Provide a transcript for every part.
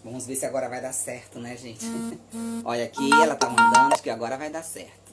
Vamos ver se agora vai dar certo, né, gente? Olha aqui, ela tá mandando, acho que agora vai dar certo.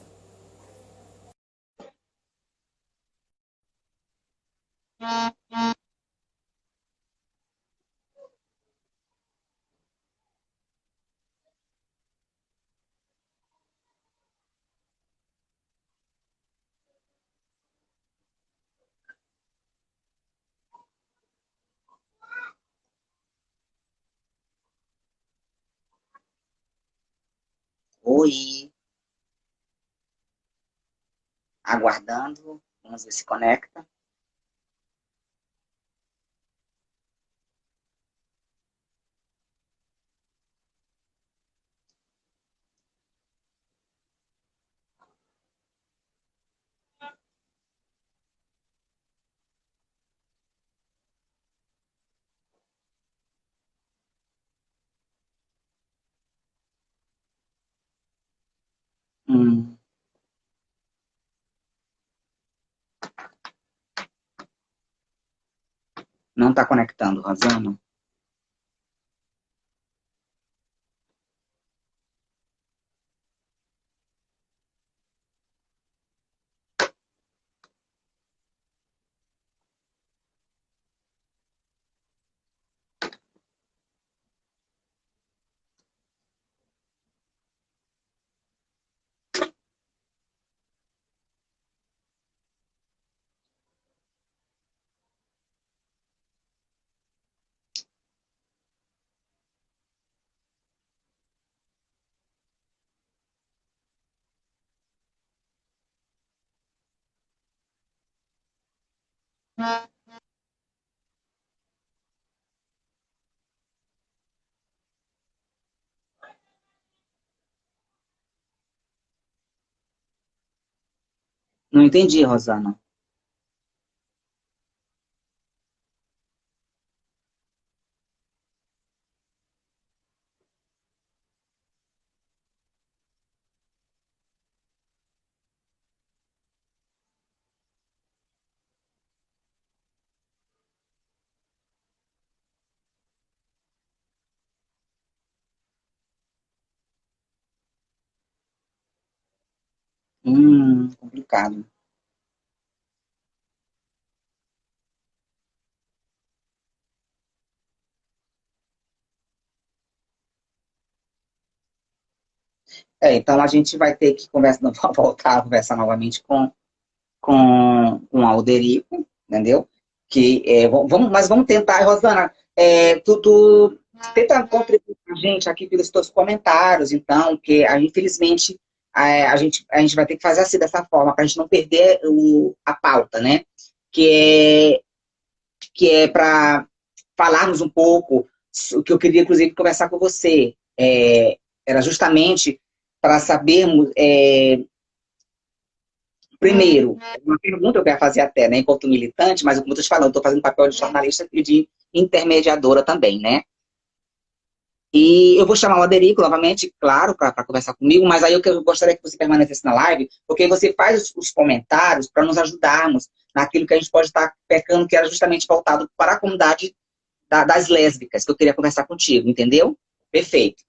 Oi, aguardando. Vamos ver se conecta. Hum, não tá conectando, Rosana. Não entendi, Rosana. Complicado. Então a gente vai ter que voltar a conversar novamente com a Alderico, entendeu? Mas vamos tentar, Rosana, tu tenta contribuir com a gente aqui pelos teus comentários, então, que infelizmente a gente vai ter que fazer assim dessa forma, para a gente não perder a pauta, né? Que que é para falarmos um pouco, o que eu queria, inclusive, conversar com você. Era justamente para sabermos, primeiro, uma pergunta que eu ia fazer até, né, enquanto militante, mas como eu estou te falando, estou fazendo papel de jornalista e de intermediadora também, né? E eu vou chamar o Aderico novamente, claro, para conversar comigo, mas aí eu gostaria que você permanecesse na live, porque você faz os comentários para nos ajudarmos naquilo que a gente pode estar pecando, que era justamente voltado para a comunidade das lésbicas, que eu queria conversar contigo, entendeu? Perfeito.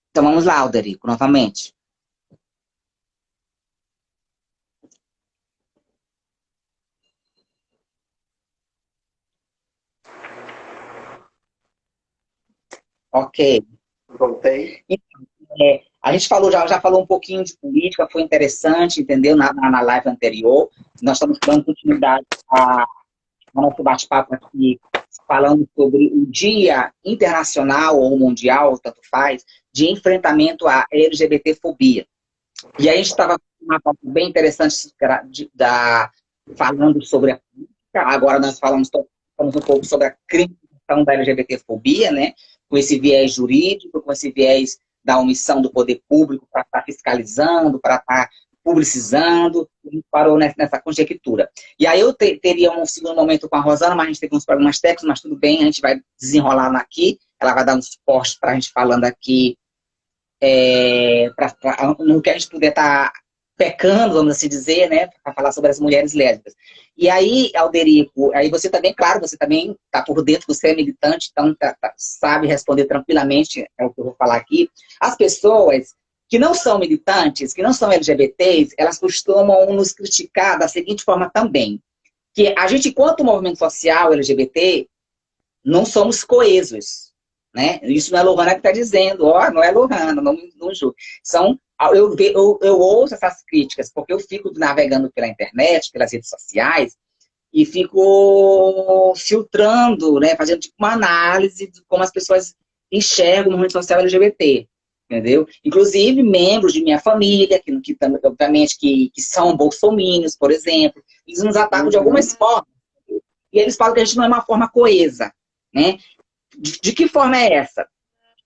Então vamos lá, Alderico, novamente. Ok. Voltei. A gente já falou um pouquinho de política, foi interessante, entendeu? Na live anterior. Nós estamos dando continuidade ao nosso bate-papo aqui, falando sobre o Dia Internacional ou Mundial, tanto faz, de enfrentamento à LGBTfobia. E aí a gente estava com uma pauta bem interessante falando sobre a política. Agora nós falamos um pouco sobre a criminalização da LGBTfobia, né? Com esse viés jurídico, com esse viés da omissão do poder público para estar fiscalizando, para estar publicizando, a gente parou nessa conjectura. E aí eu teria um segundo momento com a Rosana, mas a gente teve uns problemas técnicos, mas tudo bem, a gente vai desenrolar aqui, ela vai dar um suporte para a gente falando aqui, no que a gente puder estar pecando, vamos assim dizer, né, para falar sobre as mulheres lésbicas. E aí, Alderico, aí você também, claro, você também está por dentro, você é militante, então sabe responder tranquilamente, é o que eu vou falar aqui. As pessoas que não são militantes, que não são LGBTs, elas costumam nos criticar da seguinte forma também, que a gente, enquanto movimento social LGBT, não somos coesos, né? Isso não é Lohana que está dizendo, ó, não é Lohana, não julgo. São, eu ouço essas críticas, porque eu fico navegando pela internet, pelas redes sociais, e fico filtrando, né, fazendo tipo uma análise de como as pessoas enxergam o movimento social LGBT, entendeu? Inclusive membros de minha família, que obviamente que são bolsominions, por exemplo, eles nos atacam de algumas formas, e eles falam que a gente não é uma forma coesa, né? De que forma é essa?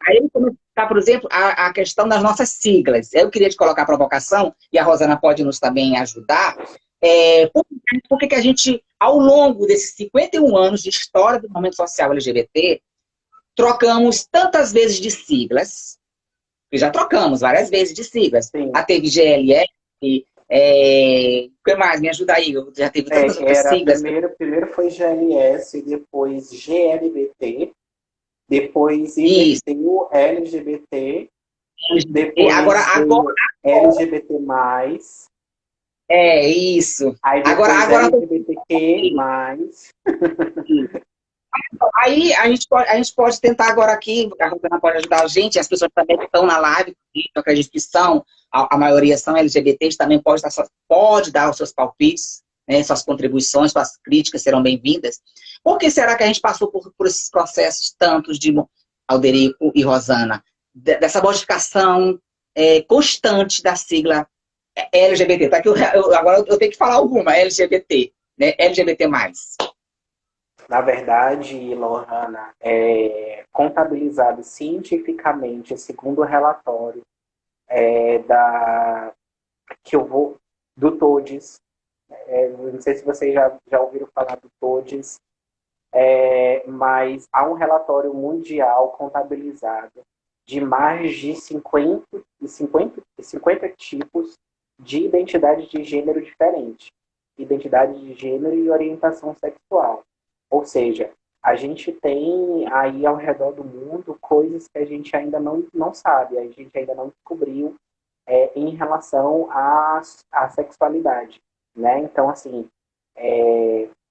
Aí ele começa, por exemplo, a questão das nossas siglas. Eu queria te colocar a provocação, e a Rosana pode nos também ajudar. Por que a gente, ao longo desses 51 anos de história do movimento social LGBT, trocamos tantas vezes de siglas? E já trocamos várias vezes de siglas. Sim. A teve GLS, o que mais? Me ajuda aí, já teve tantas outras siglas. Primeiro foi GLS, depois GLBT, depois Isso. inverteu LGBT, E depois agora, LGBT+, isso. aí depois LGBTQ+. Aí a gente pode tentar agora aqui, a Rosana pode ajudar a gente, as pessoas também que estão na live, eu acredito que são, a maioria são LGBTs, também pode dar os seus palpites, né, suas contribuições, suas críticas serão bem-vindas. Por que será que a gente passou por esses processos tantos de Alderico e Rosana, dessa modificação constante da sigla LGBT? Tá? Agora eu tenho que falar alguma, LGBT, né, LGBT+. Na verdade, Lohana, contabilizado cientificamente, segundo o relatório que eu vou do TODES, não sei se vocês já ouviram falar do TODES, mas há um relatório mundial contabilizado de mais de 50 tipos de identidade de gênero diferente. Identidade de gênero e orientação sexual. Ou seja, a gente tem aí ao redor do mundo coisas que a gente ainda não sabe, a gente ainda não descobriu em relação à sexualidade. Né? Então, assim,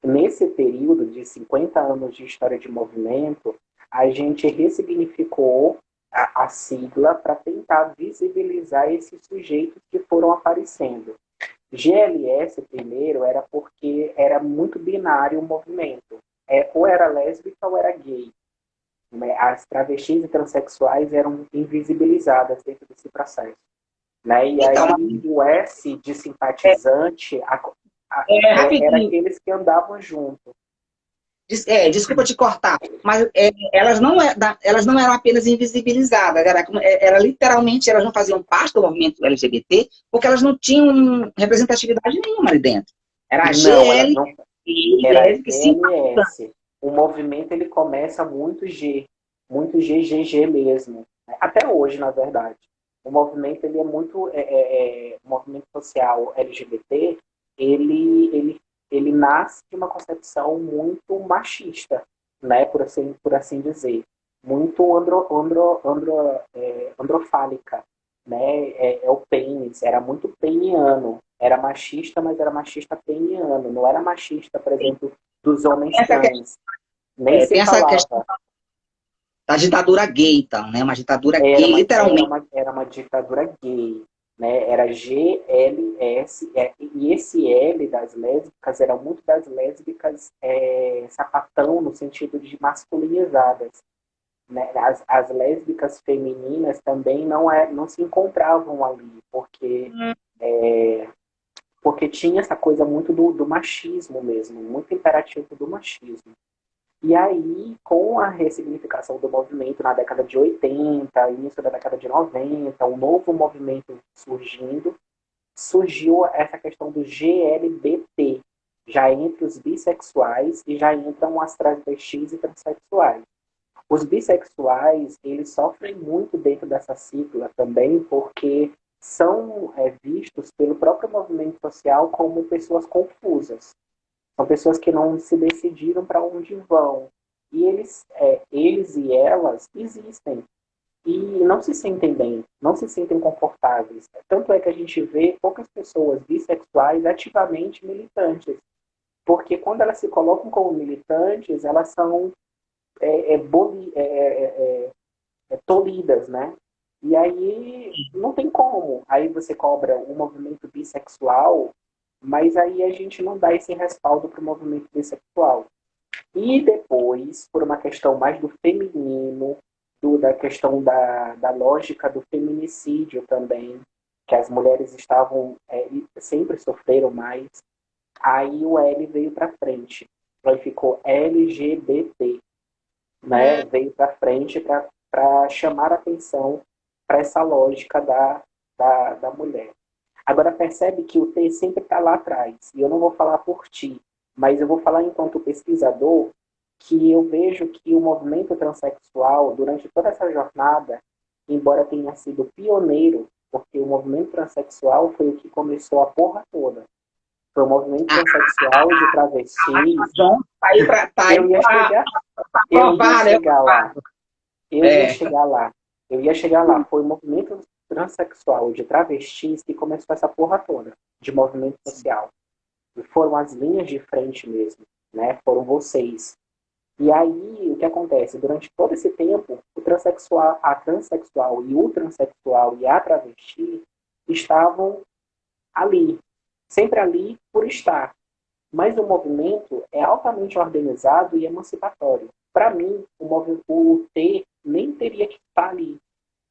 nesse período de 50 anos de história de movimento, a gente ressignificou a sigla para tentar visibilizar esses sujeitos que foram aparecendo. GLS primeiro era porque era muito binário o movimento. Ou era lésbica ou era gay. As travestis e transexuais eram invisibilizadas dentro desse processo. Né? E Então, aí o S de simpatizante era aqueles que andavam junto. Desculpa te cortar, mas elas não eram apenas invisibilizadas, era literalmente, elas não faziam parte do movimento LGBT, porque elas não tinham representatividade nenhuma ali dentro. Era a GL, não, era LS. O movimento ele começa muito GGG mesmo. Até hoje, na verdade. O movimento ele é muito o movimento social LGBT, ele nasce de uma concepção muito machista, né, por assim dizer, muito androfálica, né, o pênis, era muito peniano, era machista, mas era machista peniano, não era machista, por exemplo, dos homens trans, nem se tem essa falava. questão da ditadura gay, então, né, uma ditadura gay, literalmente. Era uma ditadura gay, né? Era GLS, e esse L das lésbicas era muito das lésbicas sapatão, no sentido de masculinizadas. Né? As lésbicas femininas também não se encontravam ali, porque tinha essa coisa muito do machismo mesmo, muito imperativo do machismo. E aí, com a ressignificação do movimento na década de 80, início da década de 90, um novo movimento surgiu essa questão do GLBT, já entre os bissexuais e já entram as travestis e transexuais. Os bissexuais, eles sofrem muito dentro dessa sigla também, porque são vistos pelo próprio movimento social como pessoas confusas. São pessoas que não se decidiram para onde vão. E eles e elas existem. E não se sentem bem, não se sentem confortáveis. Tanto é que a gente vê poucas pessoas bissexuais ativamente militantes. Porque quando elas se colocam como militantes, elas são tolhidas, né? E aí não tem como. Aí você cobra o movimento bissexual, mas aí a gente não dá esse respaldo para o movimento bissexual. E depois, por uma questão mais do feminino, da questão da lógica do feminicídio também, que as mulheres estavam sempre sofreram mais, aí o L veio para frente. Aí ficou LGBT, né? Veio para frente para chamar atenção para essa lógica da mulher. Agora percebe que o T sempre está lá atrás. E eu não vou falar por ti, mas eu vou falar enquanto pesquisador que eu vejo que o movimento transexual, durante toda essa jornada, embora tenha sido pioneiro, porque o movimento transexual foi o que começou a porra toda. Foi o movimento transexual de travestis. Eu ia chegar lá. Eu ia chegar lá. Foi o movimento transexual de travestis que começou essa porra toda de movimento social. E foram as linhas de frente mesmo, né? Foram vocês. E aí, o que acontece? Durante todo esse tempo, a transexual e o transexual e a travesti estavam ali, sempre ali por estar. Mas o movimento é altamente organizado e emancipatório. Para mim, o T nem teria que estar ali,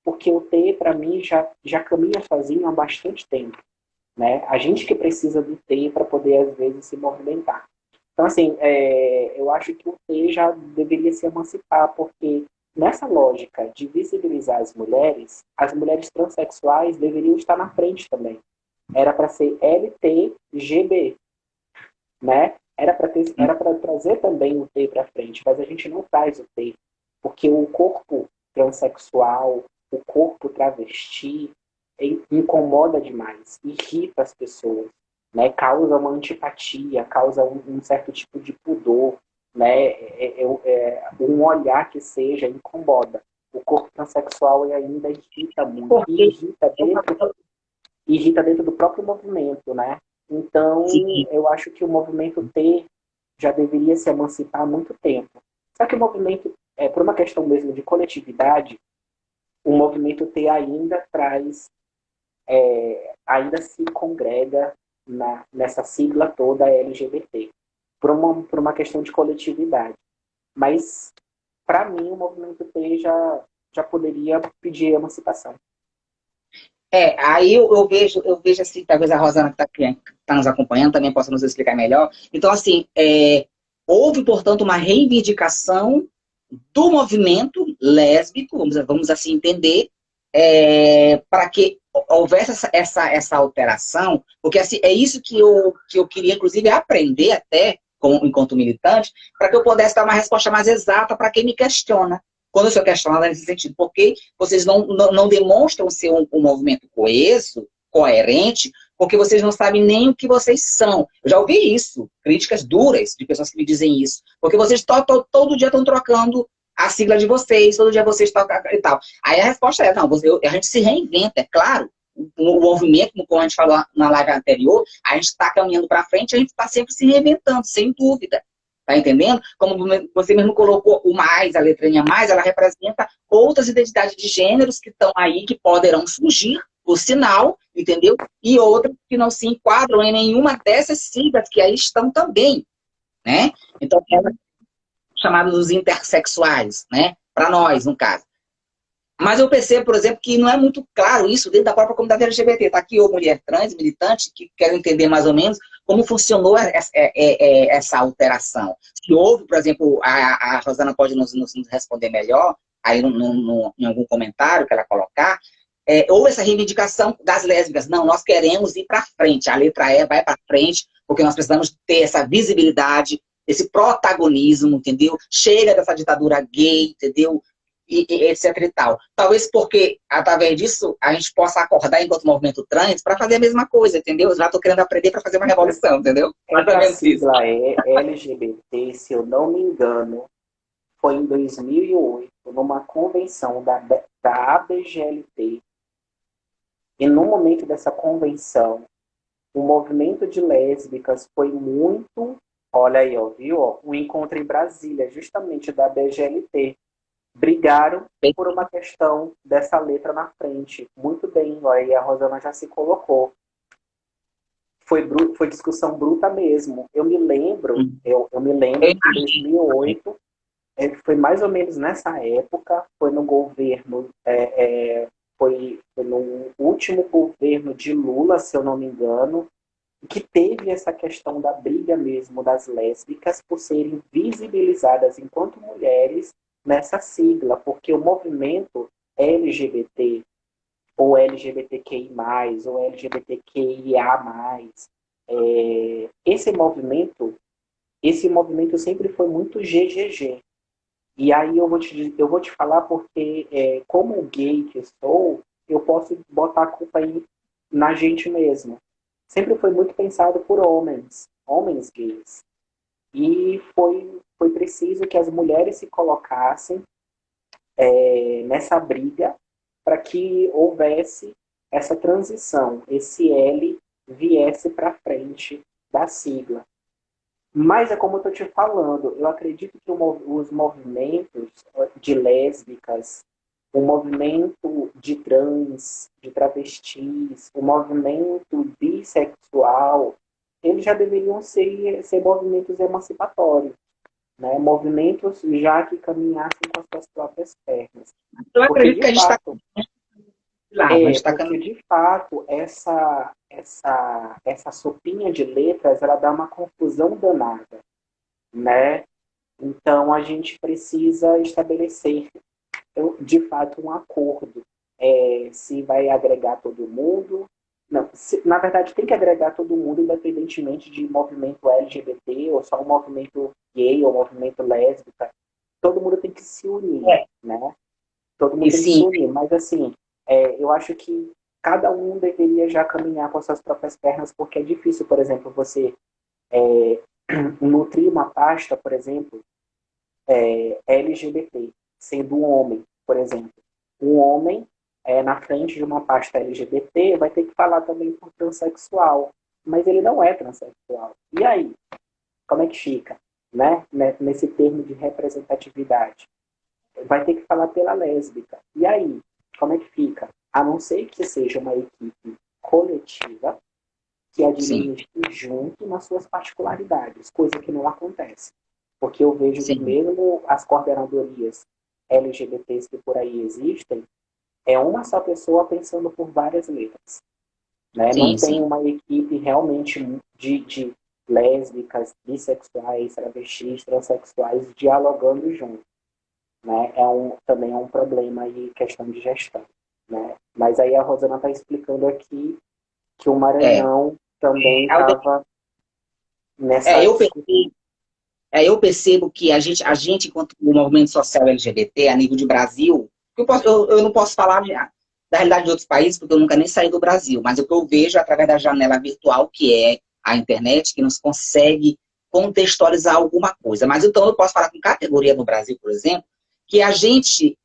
porque o T, para mim, já caminha sozinho há bastante tempo. Né? A gente que precisa do T para poder, às vezes, se movimentar. Então, assim, eu acho que o T já deveria se emancipar, porque nessa lógica de visibilizar as mulheres transexuais deveriam estar na frente também. Era para ser LTGB, né? Era para trazer também o T para frente, mas a gente não traz o T, porque o corpo transexual, o corpo travesti, incomoda demais, irrita as pessoas, né? Causa uma antipatia, causa um certo tipo de pudor, né? Um olhar que seja incomoda. O corpo transexual ainda irrita muito, irrita dentro do próprio movimento, né? Então, eu acho que o movimento T já deveria se emancipar há muito tempo. Só que o movimento, por uma questão mesmo de coletividade, o movimento T ainda traz, ainda se congrega nessa sigla toda LGBT, por uma questão de coletividade. Mas, para mim, o movimento T já poderia pedir emancipação. Aí eu vejo assim, talvez a Rosana que está nos acompanhando também possa nos explicar melhor. Então, assim, houve, portanto, uma reivindicação do movimento lésbico, vamos assim entender, para que houvesse essa alteração, porque assim, é isso que eu queria, inclusive, aprender até, enquanto militante, para que eu pudesse dar uma resposta mais exata para quem me questiona. Quando eu sou questionada nesse sentido, porque vocês não demonstram ser um movimento coeso, coerente, porque vocês não sabem nem o que vocês são. Eu já ouvi isso, críticas duras de pessoas que me dizem isso, porque vocês todo dia estão trocando a sigla de vocês, todo dia vocês tocam e tal. Aí a resposta é, não, a gente se reinventa, é claro. O movimento, como a gente falou na live anterior, a gente está caminhando para frente, a gente está sempre se reinventando, sem dúvida. Tá entendendo? Como você mesmo colocou o mais, a letrinha mais, ela representa outras identidades de gêneros que estão aí, que poderão surgir, por sinal, entendeu? E outras que não se enquadram em nenhuma dessas siglas que aí estão também, né? Então, chamados os intersexuais, né? Para nós, no caso. Mas eu percebo, por exemplo, que não é muito claro isso dentro da própria comunidade LGBT. Está aqui ou mulher trans, militante, que querem entender mais ou menos como funcionou essa alteração. Se houve, por exemplo, a Rosana pode nos responder melhor, aí em algum comentário que ela colocar, houve essa reivindicação das lésbicas. Não, nós queremos ir para frente, a letra E vai para frente, porque nós precisamos ter essa visibilidade, esse protagonismo, entendeu? Chega dessa ditadura gay, entendeu? e etc e tal. Talvez porque, através disso, a gente possa acordar enquanto movimento trans para fazer a mesma coisa, entendeu? Eu já estou querendo aprender para fazer uma revolução, entendeu? Mais ou Essa menos isso. sigla é LGBT, se eu não me engano, foi em 2008, numa convenção da ABGLT. E no momento dessa convenção, o movimento de lésbicas foi muito... Olha aí, ó, viu? Ó, um encontro em Brasília, justamente da ABGLT. Brigaram por uma questão dessa letra na frente. Muito bem, olha aí a Rosana já se colocou. Foi discussão bruta mesmo. Eu me lembro que em 2008, foi mais ou menos nessa época, foi no governo, foi no último governo de Lula, se eu não me engano, que teve essa questão da briga mesmo das lésbicas por serem visibilizadas enquanto mulheres nessa sigla, porque o movimento LGBT ou LGBTQI+, ou LGBTQIA+, esse movimento sempre foi muito GGG. E aí eu vou te falar porque, como gay que sou, eu posso botar a culpa aí na gente mesmo. Sempre foi muito pensado por homens gays. E foi preciso que as mulheres se colocassem nessa briga para que houvesse essa transição, esse L viesse para frente da sigla. Mas é como eu estou te falando, eu acredito que os movimentos de lésbicas, o movimento de trans, de travestis, o movimento bissexual, eles já deveriam ser movimentos emancipatórios, né? Movimentos já que caminhassem com as suas próprias pernas. Eu Porque, acredito que a gente está lá, a gente está porque de fato essa sopinha de letras ela dá uma confusão danada, né? Então a gente precisa estabelecer de fato um acordo, se vai agregar todo mundo. Não, na verdade tem que agregar todo mundo, independentemente de movimento LGBT ou só um movimento gay ou movimento lésbica. Todo mundo tem que se unir, né? Todo mundo tem que se unir, mas assim, eu acho que cada um deveria já caminhar com as suas próprias pernas, porque é difícil, por exemplo, você nutrir uma pasta, por exemplo, LGBT, sendo um homem, por exemplo. Um homem, na frente de uma pasta LGBT, vai ter que falar também por transexual, mas ele não é transexual. E aí? Como é que fica? Né? Nesse termo de representatividade. Vai ter que falar pela lésbica. E aí? Como é que fica? A não ser que seja uma equipe coletiva que administre junto nas suas particularidades, coisa que não acontece. Porque eu vejo que mesmo as coordenadorias LGBTs que por aí existem, é uma só pessoa pensando por várias letras. Né? Não tem uma equipe realmente de lésbicas, bissexuais, travestis, transexuais dialogando junto. Né? Também é um problema aí, questão de gestão. Né? Mas aí a Rosana está explicando aqui que o Maranhão também estava nessa... eu percebo que a gente, enquanto o movimento social LGBT, a nível de Brasil, eu não posso falar da realidade de outros países, porque eu nunca nem saí do Brasil, mas o que eu vejo através da janela virtual, que é a internet, que nos consegue contextualizar alguma coisa. Mas então eu posso falar com categoria no Brasil, por exemplo, que a gente,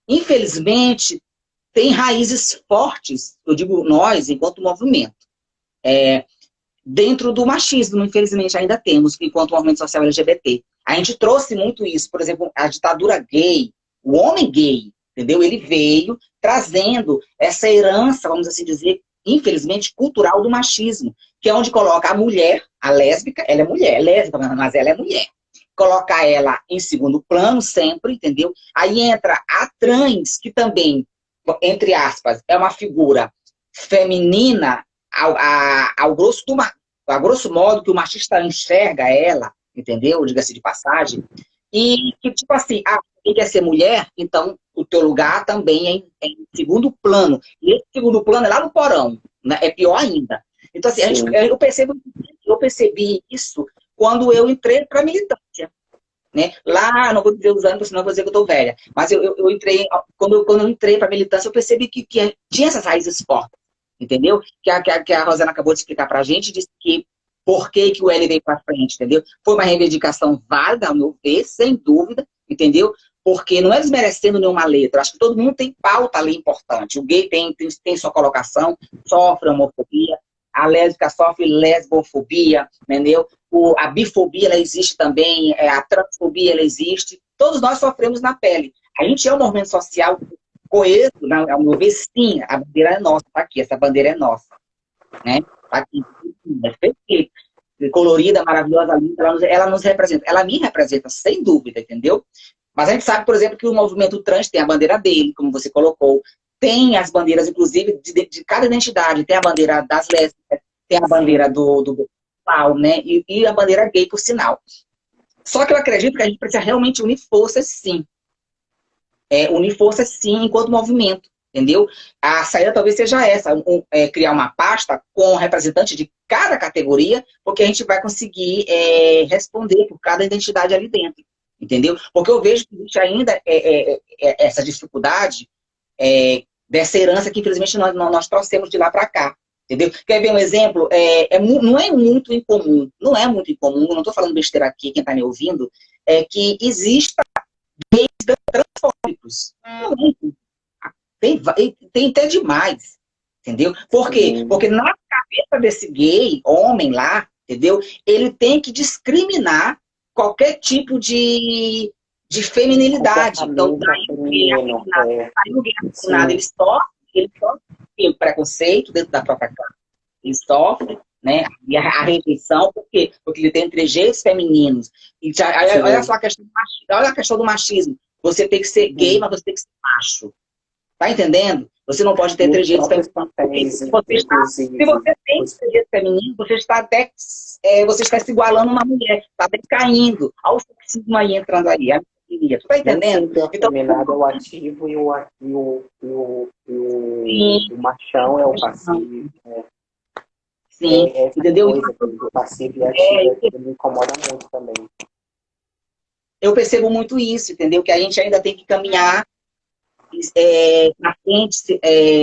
infelizmente, tem raízes fortes, eu digo nós, enquanto movimento. Dentro do machismo, infelizmente, ainda temos, enquanto movimento social LGBT. A gente trouxe muito isso, por exemplo, a ditadura gay, o homem gay, entendeu? Ele veio trazendo essa herança, vamos assim dizer, infelizmente, cultural do machismo, que é onde coloca a mulher, a lésbica, ela é mulher, é lésbica, mas ela é mulher. Coloca ela em segundo plano sempre, entendeu? Aí entra a trans, que também, entre aspas, é uma figura feminina, a grosso modo, que o machista enxerga ela, entendeu? Diga-se de passagem. E que, tipo assim, quem quer ser mulher, então o teu lugar também é em segundo plano. E esse segundo plano é lá no porão, né? É pior ainda. Então, assim, eu percebi isso quando eu entrei para a militância. né? Lá, não vou dizer os anos, senão eu vou dizer que eu estou velha, mas eu entrei, quando eu entrei para a militância, eu percebi que tinha essas raízes fortes, entendeu? Que a Rosana acabou de explicar para a gente, disse que por que o L veio para frente, entendeu? Foi uma reivindicação válida, ao meu ver, sem dúvida, entendeu? Porque não é desmerecendo nenhuma letra, acho que todo mundo tem pauta ali importante. O gay tem sua colocação, sofre homofobia, a lésbica sofre lesbofobia, entendeu? A bifobia, ela existe também, a transfobia, ela existe. Todos nós sofremos na pele. A gente é um movimento social coeso, ao meu ver, sim, a bandeira é nossa, tá aqui, essa bandeira é nossa, né? Tá aqui, é perfeita, colorida, maravilhosa, linda, ela nos representa, ela me representa, sem dúvida, entendeu? Mas a gente sabe, por exemplo, que o movimento trans tem a bandeira dele, como você colocou, tem as bandeiras, inclusive, de cada identidade, tem a bandeira das lésbicas, tem a bandeira do bissexual, né? E a bandeira gay, por sinal. Só que eu acredito que a gente precisa realmente unir forças, sim. Unir forças, sim, enquanto movimento, entendeu? A saída talvez seja essa, criar uma pasta com representantes de cada categoria, porque a gente vai conseguir responder por cada identidade ali dentro, entendeu? Porque eu vejo que existe ainda essa dificuldade dessa herança que, infelizmente, nós trouxemos de lá para cá. Entendeu? Quer ver um exemplo? Não é muito incomum, não é muito incomum, não estou falando besteira aqui, quem está me ouvindo, que exista transfóbicos. Tem até demais, entendeu? Por quê? Porque na cabeça desse gay, homem lá, entendeu? Ele tem que discriminar qualquer tipo de feminilidade. Então, daí o gay afeminado, ele sofre o preconceito dentro da própria casa. Ele sofre, né? E a rejeição, por quê? Porque ele tem trejeitos femininos. E olha só a questão do machismo. Olha a questão do machismo. Você tem que ser gay, mas você tem que ser macho. Tá entendendo? Você não pode ter trejeitos femininos. Se você tem trejeitos femininos, você está até você está se igualando a uma mulher, está até caindo. Olha o sexismo aí entrando aí. Tu tá entendendo? O afeminado é o ativo e o machão é o passivo. Sim, Essa entendeu? coisa do passivo e ativo me incomoda muito também. Eu percebo muito isso, entendeu? Que a gente ainda tem que caminhar na frente,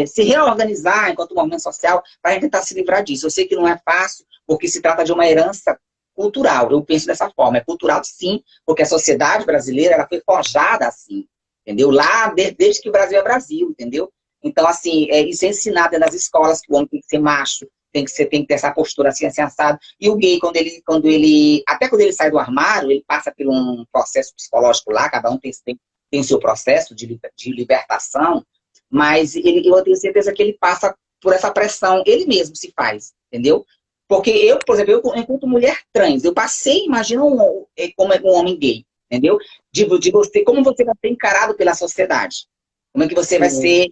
se reorganizar enquanto movimento social para a gente tentar se livrar disso. Eu sei que não é fácil, porque se trata de uma herança cultural. Eu penso dessa forma. É cultural, sim, porque a sociedade brasileira ela foi forjada assim, entendeu? Lá, desde que o Brasil é Brasil, entendeu? Então, assim, isso é ensinado nas escolas, que o homem tem que ser macho, tem que ter essa postura assim assado. E o gay, até quando ele sai do armário, ele passa por um processo psicológico lá, cada um tem seu processo de libertação, mas eu tenho certeza que ele passa por essa pressão, ele mesmo se faz, entendeu? Porque eu, por exemplo, enquanto mulher trans, eu passei, imagina como é um homem gay, entendeu? De você, como você vai ser encarado pela sociedade, como é que você vai ser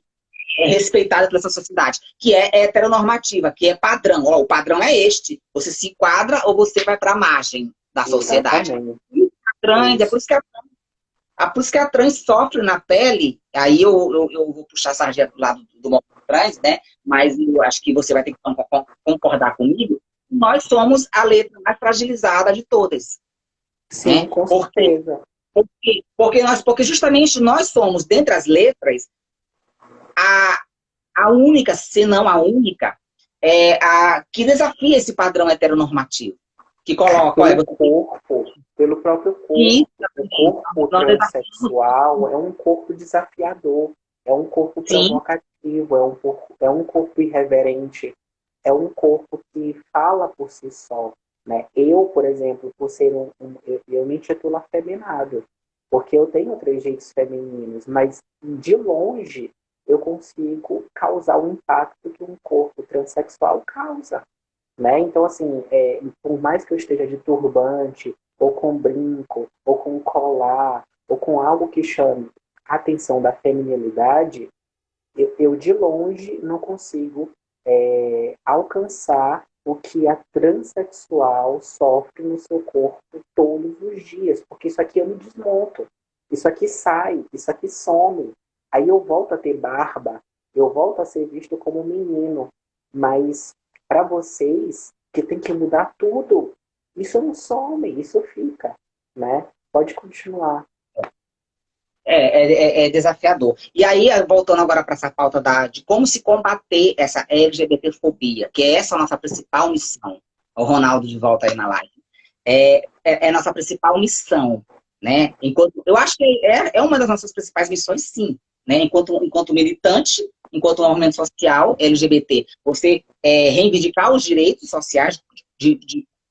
respeitado pela sociedade, que é heteronormativa, que é padrão. Ó, o padrão é este, você se enquadra ou você vai para a margem da sociedade. E a trans, é por isso que a trans sofre na pele, aí eu vou puxar a sardinha do lado do movimento trans, né? Mas eu acho que você vai ter que concordar comigo, nós somos a letra mais fragilizada de todas. Sim, né? com certeza. Porque justamente nós somos, dentre as letras, a única, se não a única, que desafia esse padrão heteronormativo. Que coloca, pelo próprio corpo. O corpo transexual é um corpo desafiador, é um corpo provocativo, é um corpo irreverente, é um corpo que fala por si só. Né? Eu, por exemplo, por ser eu me intitulo afeminado, porque eu tenho trejeitos femininos, mas de longe eu consigo causar o impacto que um corpo transexual causa. Né? Então, assim, por mais que eu esteja de turbante, ou com brinco, ou com colar, ou com algo que chame a atenção da feminilidade, eu de longe não consigo alcançar o que a transexual sofre no seu corpo todos os dias, porque isso aqui eu me desmonto, isso aqui sai, isso aqui some, aí eu volto a ter barba, eu volto a ser visto como um menino, mas para vocês que tem que mudar tudo, isso não some, isso fica, né? Pode continuar. É desafiador. E aí, voltando agora para essa pauta de como se combater essa LGBTfobia, que é essa a nossa principal missão. O Ronaldo de volta aí na live. É nossa principal missão, né? Eu acho que é uma das nossas principais missões, sim, né? Enquanto militante, enquanto movimento social LGBT, você reivindicar os direitos sociais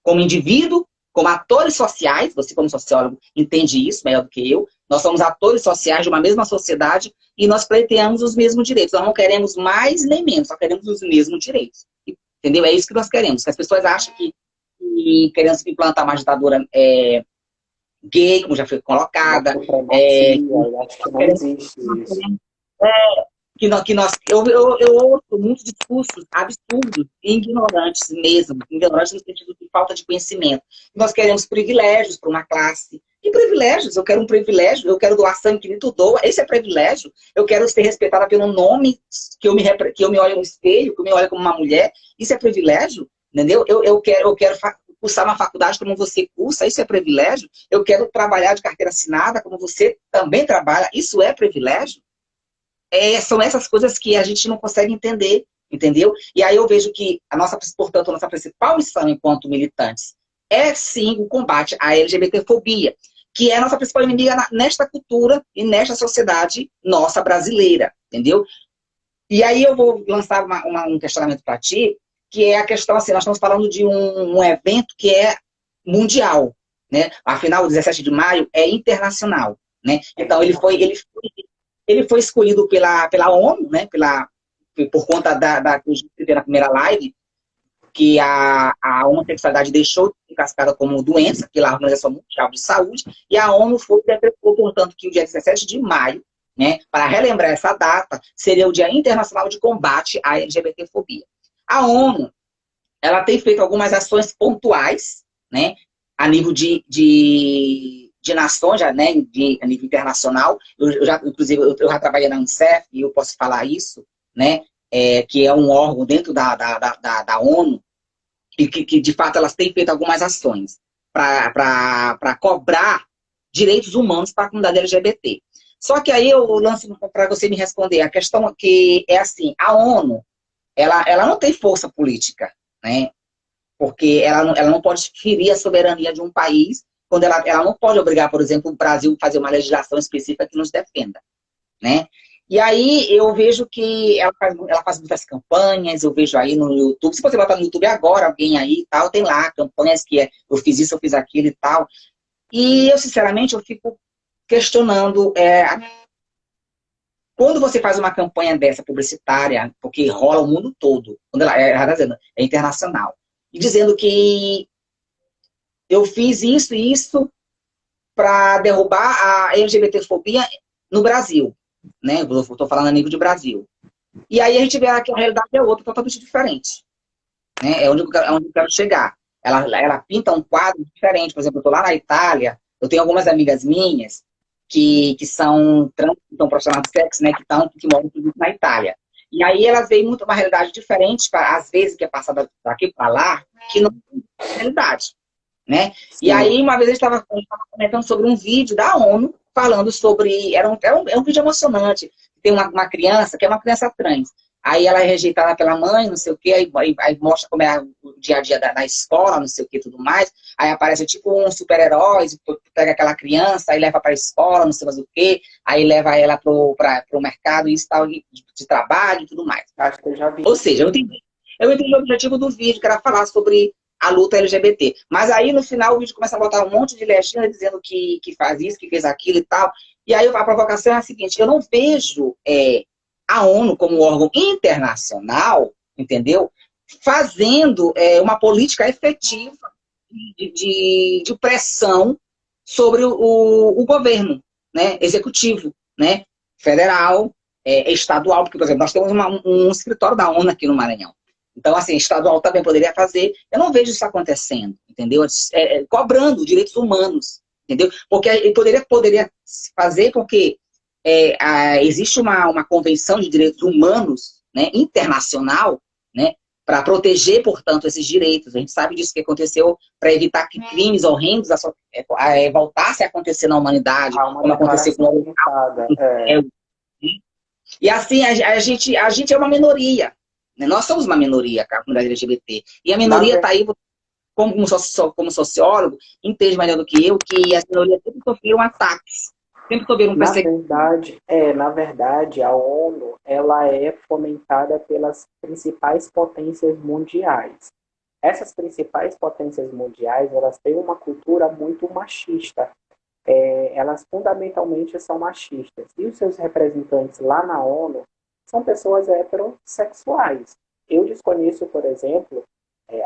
como indivíduo, como atores sociais, você como sociólogo entende isso melhor do que eu, nós somos atores sociais de uma mesma sociedade e nós pleiteamos os mesmos direitos. Nós não queremos mais nem menos, só queremos os mesmos direitos. Entendeu? É isso que nós queremos. Que as pessoas acham que queremos implantar uma ditadura gay, como já foi colocada. Acho que não existe isso. Eu ouço muitos discursos absurdos e ignorantes mesmo, ignorantes no sentido de falta de conhecimento. Nós queremos privilégios para uma classe. Que privilégios? Eu quero um privilégio, eu quero doar sangue que nem tu doa, esse é privilégio. Eu quero ser respeitada pelo nome, que eu me olho no espelho, que eu me olho como uma mulher, isso é privilégio, entendeu? Eu quero cursar uma faculdade como você cursa, isso é privilégio. Eu quero trabalhar de carteira assinada como você também trabalha, isso é privilégio. São essas coisas que a gente não consegue entender, entendeu? E aí eu vejo que portanto, a nossa principal missão enquanto militantes é sim o combate à LGBTfobia, que é a nossa principal inimiga nesta cultura e nesta sociedade nossa brasileira, entendeu? E aí eu vou lançar um questionamento para ti, que é a questão assim, nós estamos falando de um evento que é mundial, né? Afinal, o 17 de maio é internacional, né? Então ele foi escolhido pela ONU, né? Por conta que eu citei na primeira live, que a homossexualidade deixou de ser classificada como doença pela Organização Mundial de Saúde, e a ONU decretou, portanto, que o dia 17 de maio, né, para relembrar essa data, seria o Dia Internacional de Combate à LGBTfobia. A ONU, ela tem feito algumas ações pontuais, né, a nível de nações, já, né, a nível internacional. Inclusive, eu já trabalhei na Unicef, e eu posso falar isso, né, que é um órgão dentro da ONU, e que, de fato, elas têm feito algumas ações para cobrar direitos humanos para a comunidade LGBT. Só que aí eu lanço para você me responder. A questão que é assim, a ONU, ela não tem força política, né? Porque ela não pode ferir a soberania de um país, quando ela não pode obrigar, por exemplo, o Brasil a fazer uma legislação específica que nos defenda, né? E aí eu vejo que ela faz muitas campanhas, eu vejo aí no YouTube, se você botar no YouTube agora, alguém aí e tal, tem lá campanhas que eu fiz isso, eu fiz aquilo e tal. E eu, sinceramente, eu fico questionando, quando você faz uma campanha dessa publicitária, porque rola o mundo todo, quando ela está dizendo, é internacional, e dizendo que eu fiz isso e isso para derrubar a LGBTfobia no Brasil, né? Eu estou falando a nível de Brasil. E aí a gente vê que a realidade é outra, totalmente diferente, né? É onde eu quero chegar. Ela pinta um quadro diferente. Por exemplo, eu estou lá na Itália, eu tenho algumas amigas minhas que são trans, que estão profissionais de sexo, né? Que moram na Itália. E aí elas veem muito uma realidade diferente, às vezes, que é passada daqui para lá, que não é realidade, né? Sim. E aí, uma vez a gente estava comentando sobre um vídeo da ONU, falando sobre... Era um vídeo emocionante. Tem uma criança, que é uma criança trans. Aí ela é rejeitada pela mãe, não sei o quê, aí mostra como é o dia a dia da escola, não sei o quê, tudo mais. Aí aparece tipo um super-herói, pega aquela criança, aí leva para a escola, não sei mais o quê, aí leva ela pro mercado e tal, de trabalho e tudo mais. Acho que eu já vi. Ou seja, eu entendi o objetivo do vídeo, que era falar sobre a luta LGBT. Mas aí, no final, o vídeo começa a botar um monte de legenda dizendo que faz isso, que fez aquilo e tal. E aí a provocação é a seguinte, eu não vejo a ONU como órgão internacional, entendeu? Fazendo uma política efetiva de pressão sobre o governo, né? Executivo, né? Federal, estadual, porque, por exemplo, nós temos um escritório da ONU aqui no Maranhão. Então, assim, estadual também poderia fazer. Eu não vejo isso acontecendo, entendeu? Cobrando direitos humanos, entendeu? Porque ele poderia fazer porque existe uma convenção de direitos humanos, né, internacional, né, para proteger, portanto, esses direitos. A gente sabe disso que aconteceu para evitar que crimes horrendos voltassem a acontecer na humanidade, Há uma como aconteceu com declaração o limitada. e assim, a gente é uma minoria. Né? Nós somos uma minoria, a comunidade LGBT. E a Na, minoria está aí, como sociólogo, entende melhor do que eu, que as minorias sempre sofreram ataques, sempre sofreram Na perseguição. verdade, a ONU, ela é fomentada pelas principais potências mundiais. Essas principais potências mundiais, elas têm uma cultura muito machista. Elas fundamentalmente são machistas. E os seus representantes lá na ONU são pessoas heterossexuais. Eu desconheço, por exemplo,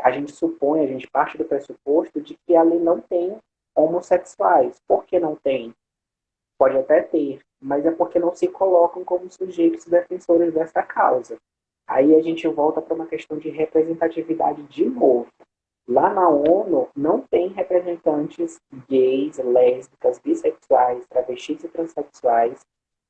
a gente supõe, a gente parte do pressuposto de que ali não tem homossexuais. Por que não tem? Pode até ter, mas é porque não se colocam como sujeitos defensores dessa causa. Aí a gente volta para uma questão de representatividade de novo. Lá na ONU não tem representantes gays, lésbicas, bissexuais, travestis e transexuais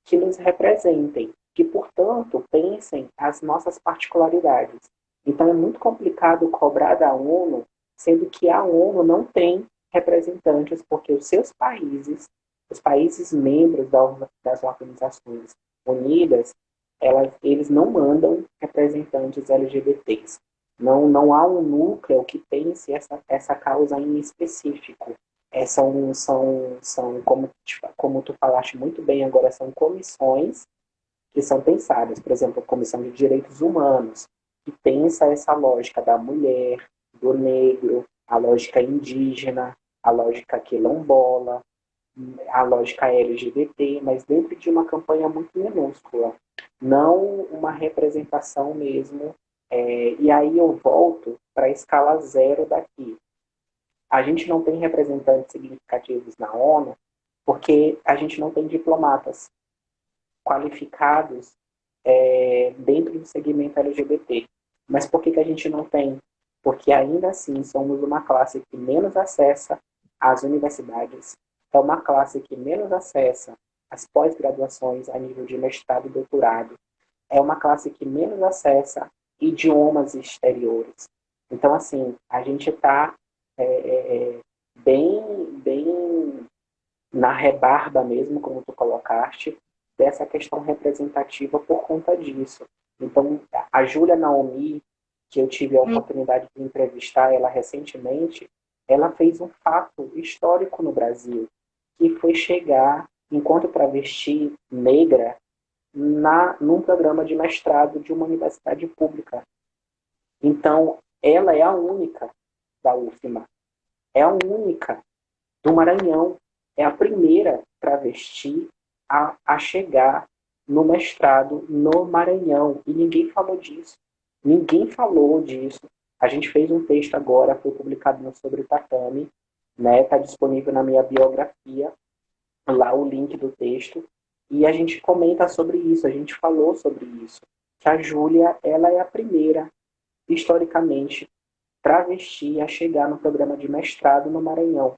que nos representem, que, portanto, pensem as nossas particularidades. Então é muito complicado cobrar da ONU, sendo que a ONU não tem representantes, porque os países membros das organizações unidas, eles não mandam representantes LGBTs. Não há um núcleo que pense essa causa em específico. São como tu falaste muito bem agora, são comissões que são pensadas. Por exemplo, a Comissão de Direitos Humanos, que pensa essa lógica da mulher, do negro, a lógica indígena, a lógica quilombola, a lógica LGBT, mas dentro de uma campanha muito minúscula, não uma representação mesmo. E aí eu volto para a escala zero daqui. A gente não tem representantes significativos na ONU porque a gente não tem diplomatas qualificados dentro do segmento LGBT. Mas por que a gente não tem? Porque ainda assim somos uma classe que menos acessa as universidades, é uma classe que menos acessa as pós-graduações a nível de mestrado e doutorado, é uma classe que menos acessa idiomas exteriores. Então, assim, a gente está bem na rebarba mesmo, como tu colocaste, dessa questão representativa por conta disso. Então, a Júlia Naomi, que eu tive a oportunidade de entrevistar ela recentemente, ela fez um fato histórico no Brasil, que foi chegar, enquanto travesti negra, num programa de mestrado de uma universidade pública. Então, ela é a única da UFMA, é a única do Maranhão, é a primeira travesti a chegar no mestrado no Maranhão. E ninguém falou disso. Ninguém falou disso. A gente fez um texto agora, foi publicado no Sobre o Tatame, né? Está disponível na minha biografia, lá o link do texto. E a gente comenta sobre isso, a gente falou sobre isso. Que a Júlia, ela é a primeira, historicamente, travesti a chegar no programa de mestrado no Maranhão.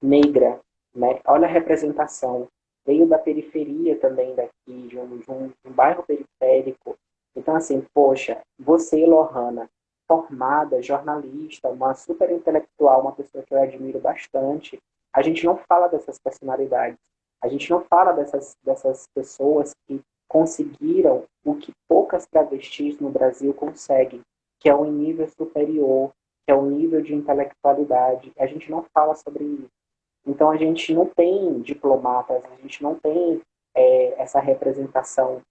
Negra, né? Olha a representação. Veio da periferia também daqui, de um bairro periférico. Então, assim, poxa, você, Lohana, formada, jornalista, uma super intelectual, uma pessoa que eu admiro bastante, a gente não fala dessas personalidades. A gente não fala dessas pessoas que conseguiram o que poucas travestis no Brasil conseguem, que é um nível superior, que é um nível de intelectualidade. A gente não fala sobre isso. Então, a gente não tem diplomatas, a gente não tem essa representação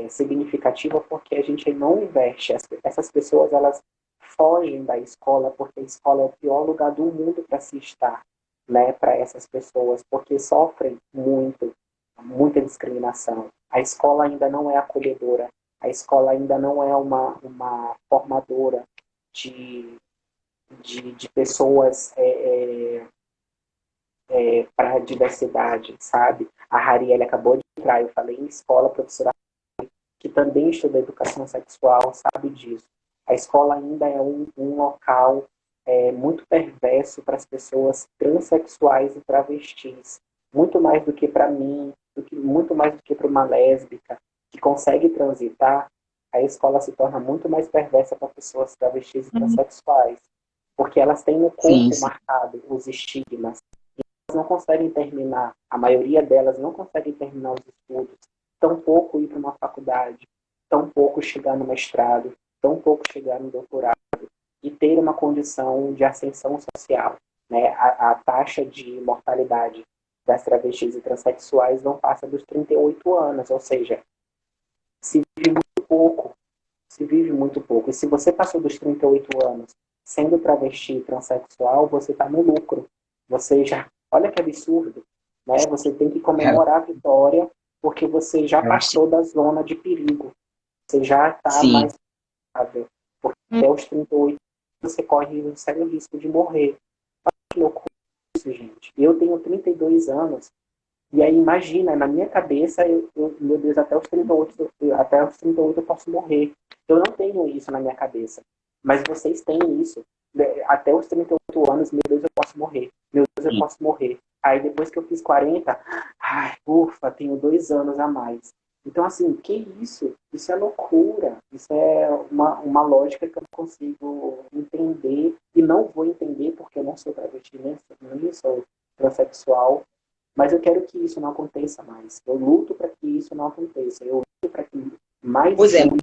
significativa porque a gente não investe. Essas pessoas, elas fogem da escola porque a escola é o pior lugar do mundo para se estar, né, para essas pessoas, porque sofrem muita discriminação. A escola ainda não é acolhedora, a escola ainda não é uma formadora de pessoas para a diversidade, sabe? A Harielle acabou de entrar, eu falei em escola, professora que também estuda educação sexual, sabe disso. A escola ainda é um local muito perverso para as pessoas transexuais e travestis. Muito mais do que para mim, muito mais do que para uma lésbica que consegue transitar. a escola se torna muito mais perversa para pessoas travestis e transexuais, porque elas têm no Sim, corpo sim. marcado os estigmas. Elas não conseguem terminar, a maioria delas não conseguem terminar os estudos, tampouco ir para uma faculdade, tampouco chegar no mestrado, tampouco chegar no doutorado e ter uma condição de ascensão social. Né? A taxa de mortalidade das travestis e transexuais não passa dos 38 anos, ou seja, se vive muito pouco. Se vive muito pouco. E se você passou dos 38 anos sendo travesti e transexual, você está no lucro. Você já. Olha que absurdo. Né? Você tem que comemorar a vitória porque você já passou da zona de perigo. Você já está Sim. mais saudável. Porque até os 38 você corre um sério risco de morrer. Olha que loucura isso, gente. Eu tenho 32 anos. E aí, imagina, na minha cabeça, meu Deus, até os 38 eu posso morrer. Eu não tenho isso na minha cabeça. Mas vocês têm isso. Até os 38 anos, meu Deus, eu posso morrer. Meu Deus, eu Sim. posso morrer. Aí, depois que eu fiz 40, ai, ufa, tenho 2 anos a mais. Então, assim, que isso? Isso é loucura. Isso é uma lógica que eu não consigo entender. E não vou entender porque eu não sou travesti, nem sou transexual. Mas eu quero que isso não aconteça mais. Eu luto para que isso não aconteça. Eu luto para que mais Pois é, Júlia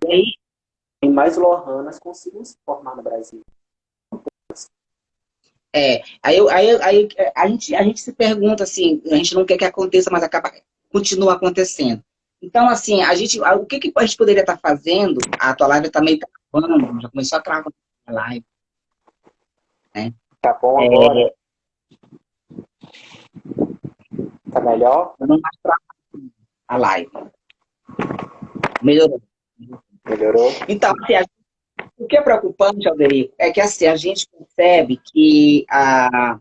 e mais Lohanas consigam se formar no Brasil. aí a gente se pergunta assim, a gente não quer que aconteça, mas continua acontecendo. Então, assim, o que a gente poderia estar fazendo? A tua live está meio travando, já começou a travar a live, né? Tá bom É, agora? Tá melhor? não mais trava a live. Melhorou. Melhorou? Então, assim, o que é preocupante, Alderico, é que assim, a gente percebe que a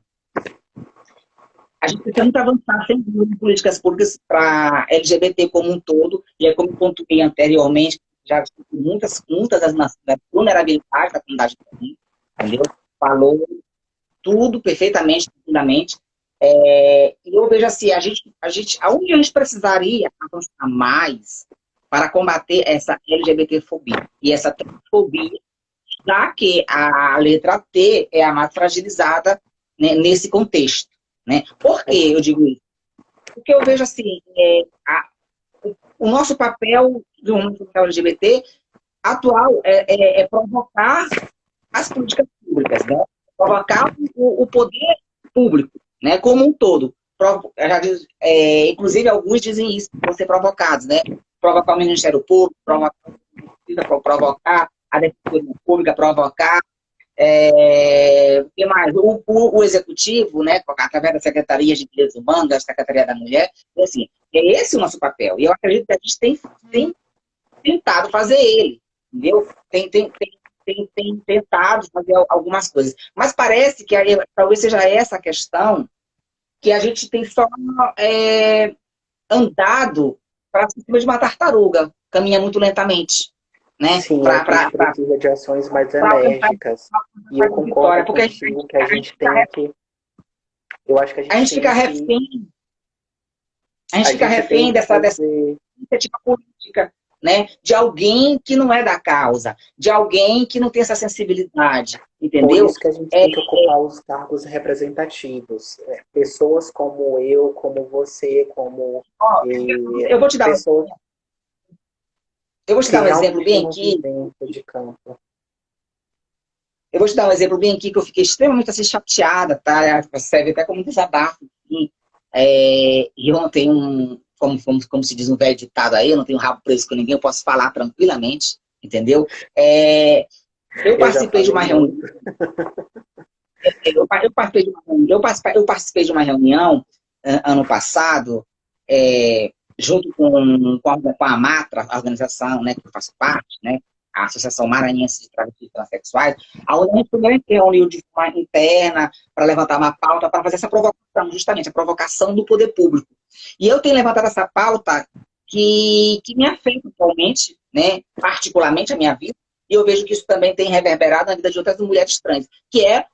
gente precisa muito avançar sem dúvida em políticas públicas para LGBT como um todo, e é como eu pontuei anteriormente, já muitas das vulnerabilidades da comunidade trans, entendeu? Falou tudo perfeitamente, profundamente. E eu vejo assim, aonde a gente precisaria avançar mais para combater essa LGBTfobia e essa transfobia, já que a letra T é a mais fragilizada, né, nesse contexto. Né? Por que eu digo isso? Porque eu vejo assim, o nosso papel do movimento LGBT atual é provocar as políticas públicas, né? Provocar o poder público, né? Como um todo. Inclusive, alguns dizem isso, vão ser provocados, né? Provocar o Ministério Público, provocar a Defensoria Pública, provocar o que mais? O executivo, né, através da Secretaria de Direitos Humanos, da Secretaria da Mulher, assim, é esse o nosso papel. E eu acredito que a gente tem tentado fazer ele, entendeu? Tem tentado fazer algumas coisas. Mas parece que talvez seja essa a questão que a gente tem só andado para cima de uma tartaruga, caminha muito lentamente, né? Sim, a gente Para precisa de ações mais alcançar enérgicas. E eu a concordo vitória, porque contigo que a gente tem que. Eu acho que a a gente gente fica tem que. refém A gente A fica gente tem refém que dessa fazer. iniciativa política, né? De alguém que não é da causa, de alguém que não tem essa sensibilidade, Por entendeu? isso que a gente É, tem que ocupar os cargos representativos. Pessoas como eu, como você, como ó, eu vou te dar, pessoas eu vou te que dar um exemplo realmente bem têm uma aqui. vivência de campo. Eu vou te dar um exemplo bem aqui que eu fiquei extremamente assim, chateada, tá? Serve até como desabafo. E eu não tenho como se diz um velho ditado aí, eu não tenho rabo preso com ninguém, eu posso falar tranquilamente, entendeu? Eu Eu já participei de falei uma reunião. muito. Eu participei de uma reunião ano passado, junto com a MATRA, a organização, né, que eu faço parte, né, a Associação Maranhense de Travestis e Transsexuais, onde a gente primeiro reuniu de forma interna para levantar uma pauta para fazer essa provocação, justamente a provocação do poder público. E eu tenho levantado essa pauta que me afeta atualmente, né, particularmente a minha vida, e eu vejo que isso também tem reverberado na vida de outras mulheres trans, que é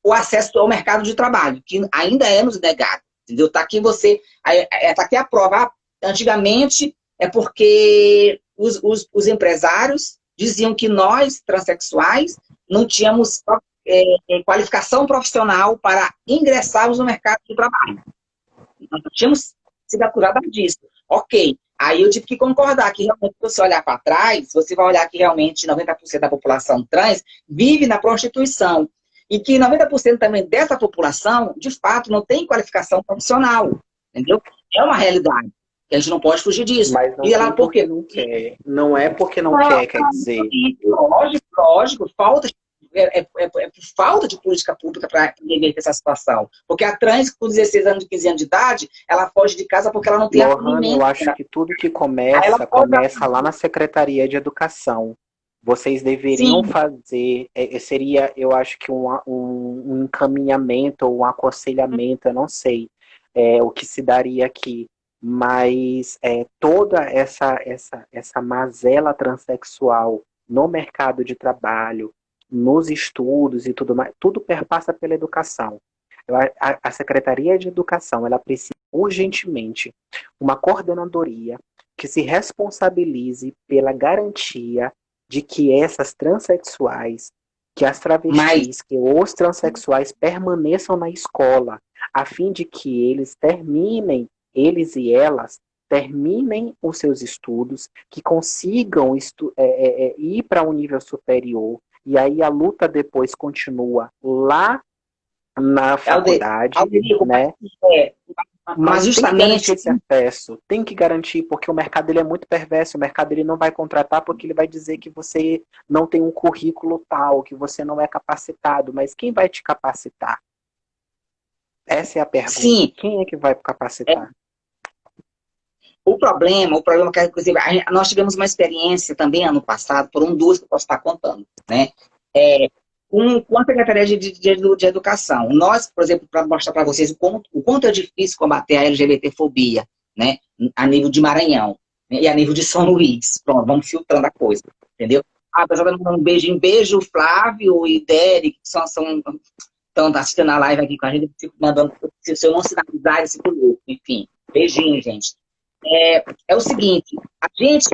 o acesso ao mercado de trabalho, que ainda é nos negado. Entendeu? Está aqui tá aqui a prova. Antigamente é porque os empresários diziam que nós, transexuais, não tínhamos qualificação profissional para ingressarmos no mercado de trabalho. Nós não tínhamos sido acurados disso. Ok. Aí eu tive que concordar que realmente, se você olhar para trás, você vai olhar que realmente 90% da população trans vive na prostituição. E que 90% também dessa população, de fato, não tem qualificação profissional. Entendeu? É uma realidade. Que a gente não pode fugir disso. Mas não E ela, tem por quê? não quer. Não é porque não quer, quer dizer. Lógico, falta por falta de política pública para reverter essa situação. Porque a trans, com 16 anos, 15 anos de idade, ela foge de casa porque ela não tem acolhimento. Eu acho que tudo que começa lá na Secretaria de Educação. Vocês deveriam fazer, seria, eu acho que um encaminhamento ou um aconselhamento, eu não sei o que se daria aqui, mas toda essa mazela transexual no mercado de trabalho, nos estudos e tudo mais, tudo perpassa pela educação. A Secretaria de Educação, ela precisa urgentemente uma coordenadoria que se responsabilize pela garantia de que essas transexuais, que as travestis, que os transexuais permaneçam na escola, a fim de que eles e elas terminem os seus estudos, que consigam ir para um nível superior, e aí a luta depois continua lá na faculdade, né? Mas justamente esse acesso tem que garantir, porque o mercado ele é muito perverso. O mercado ele não vai contratar porque ele vai dizer que você não tem um currículo tal, que você não é capacitado. Mas quem vai te capacitar? Essa é a pergunta. Sim. Quem é que vai capacitar? O problema que, inclusive, nós tivemos uma experiência também ano passado, foram duas que eu posso estar contando, né? Com a Secretaria de Educação. Nós, por exemplo, para mostrar para vocês o quanto é difícil combater a LGBTfobia, né? A nível de Maranhão, né? E a nível de São Luís. Pronto, vamos filtrando a coisa, entendeu? A pessoa está mandando um beijo, Flávio e Derek, que estão assistindo a live aqui com a gente, fico mandando, se eu não sinalizar esse grupo, enfim. Beijinho, gente. É o seguinte, a gente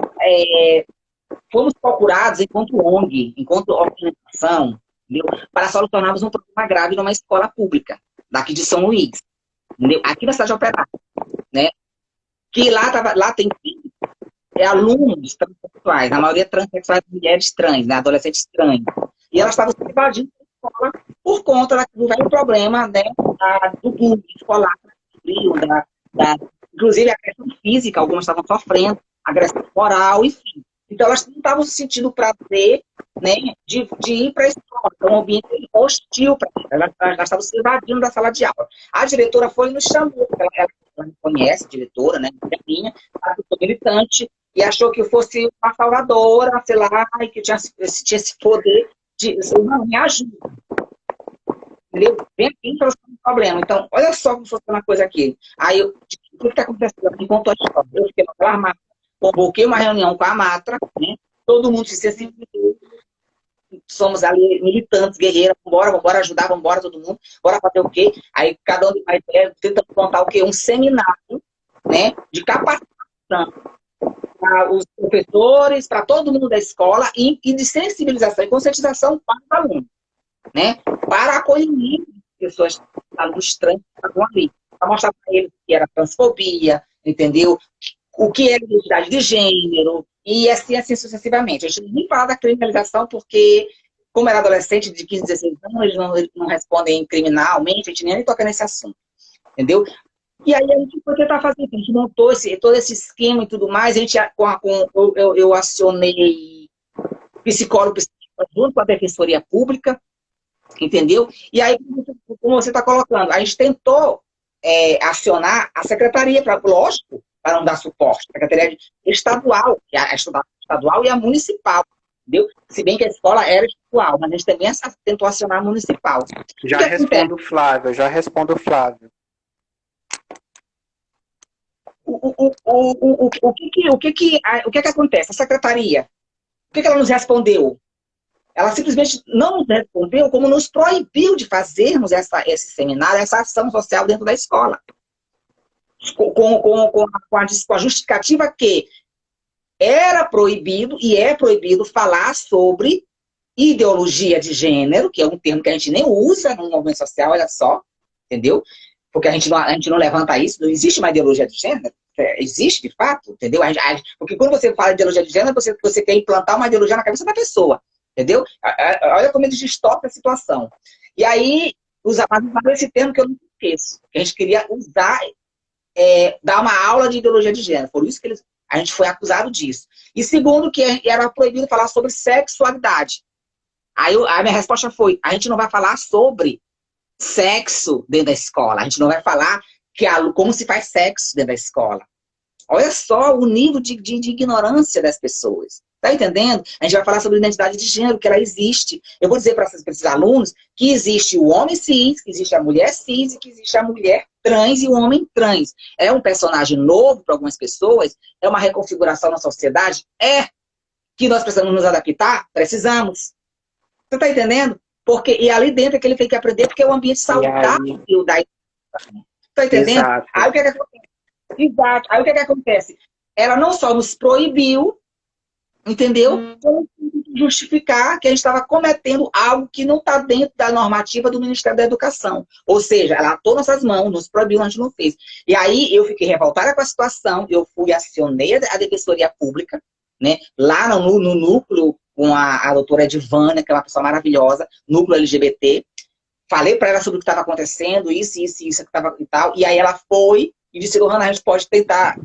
fomos procurados enquanto ONG, enquanto organização, entendeu? Para solucionarmos um problema grave numa escola pública, daqui de São Luís, entendeu? Aqui na cidade de Operário, né? Que lá tem alunos transexuais, na maioria transexuais, mulheres trans, né? Adolescentes trans. E elas estavam se invadindo da escola por conta do velho problema, né? Do bullying escolar, inclusive a agressão física, algumas estavam sofrendo, agressão moral, enfim. Então, elas não estavam se sentindo prazer, né, de ir para a escola, um ambiente hostil para elas. Elas estavam se evadindo da sala de aula. A diretora foi e nos chamou, ela me conhece, a diretora, né, minha, eu sou militante, e achou que eu fosse uma salvadora, sei lá, e que tinha esse poder de, não, me ajuda. Entendeu? Vem aqui para o problema. Então, olha só como funciona a coisa aqui. Aí, o que está acontecendo? Eu contou a história. Eu fiquei naquela armada, convoquei uma reunião com a Matra, né? Todo mundo se sensibilizou. Somos ali militantes, guerreiras, vambora ajudar, vambora todo mundo, bora fazer o quê? Aí cada um tenta contar o quê? Um seminário, né? De capacitação para os professores, para todo mundo da escola e de sensibilização e conscientização para os alunos, né? Para acolher pessoas, alunos trans que estavam ali, para mostrar para eles que era transfobia, entendeu? O que é identidade de gênero, e assim sucessivamente. A gente nem fala da criminalização, porque, como era adolescente de 15, 16 anos, eles não respondem criminalmente, a gente nem toca nesse assunto, entendeu? E aí a gente foi tentar fazer, a gente montou todo esse esquema e tudo mais, a gente, eu acionei psicólogo junto com a Defensoria Pública, entendeu? E aí, como você está colocando, a gente tentou acionar a secretaria, lógico, para não dar suporte, a secretaria estadual, a estadual e a municipal, entendeu? Se bem que a escola era estadual, mas a gente também tentou acionar a municipal. Já respondo o Flávio. O que acontece? A secretaria, o que ela nos respondeu? Ela simplesmente não nos respondeu, como nos proibiu de fazermos esse seminário, essa ação social dentro da escola. Com a justificativa que era proibido e é proibido falar sobre ideologia de gênero, que é um termo que a gente nem usa no movimento social, olha só, entendeu? Porque a gente não levanta isso, não existe uma ideologia de gênero, existe de fato, entendeu? Porque quando você fala de ideologia de gênero, você quer implantar uma ideologia na cabeça da pessoa, entendeu? Olha como eles distorcem a situação. E aí, usaram esse termo que eu não esqueço, que a gente queria usar, dar uma aula de ideologia de gênero, por isso que a gente foi acusado disso. E segundo, que era proibido falar sobre sexualidade. Aí a minha resposta foi, a gente não vai falar sobre sexo dentro da escola, a gente não vai falar como se faz sexo dentro da escola. Olha só o nível de ignorância das pessoas. Tá entendendo? A gente vai falar sobre identidade de gênero, que ela existe. Eu vou dizer para esses alunos que existe o homem cis, que existe a mulher cis, e que existe a mulher trans e o homem trans. É um personagem novo para algumas pessoas? É uma reconfiguração na sociedade? É. Que nós precisamos nos adaptar? Precisamos. Você está entendendo? Porque, e ali dentro é que ele tem que aprender, porque é o ambiente saudável da educação. Está entendendo? Exato. Aí o que é que acontece? Exato. Aí o que é que acontece? Ela não só nos proibiu, entendeu? Como justificar que a gente estava cometendo algo que não está dentro da normativa do Ministério da Educação. Ou seja, ela atou nossas mãos, nos proibiu, a gente não fez. E aí eu fiquei revoltada com a situação, eu fui, acionei a Defensoria Pública, né? Lá no núcleo, com a doutora Edvânia, que é uma pessoa maravilhosa, núcleo LGBT, falei para ela sobre o que estava acontecendo, isso que estava e tal, e aí ela foi e disse, Lohana, a gente pode tentar,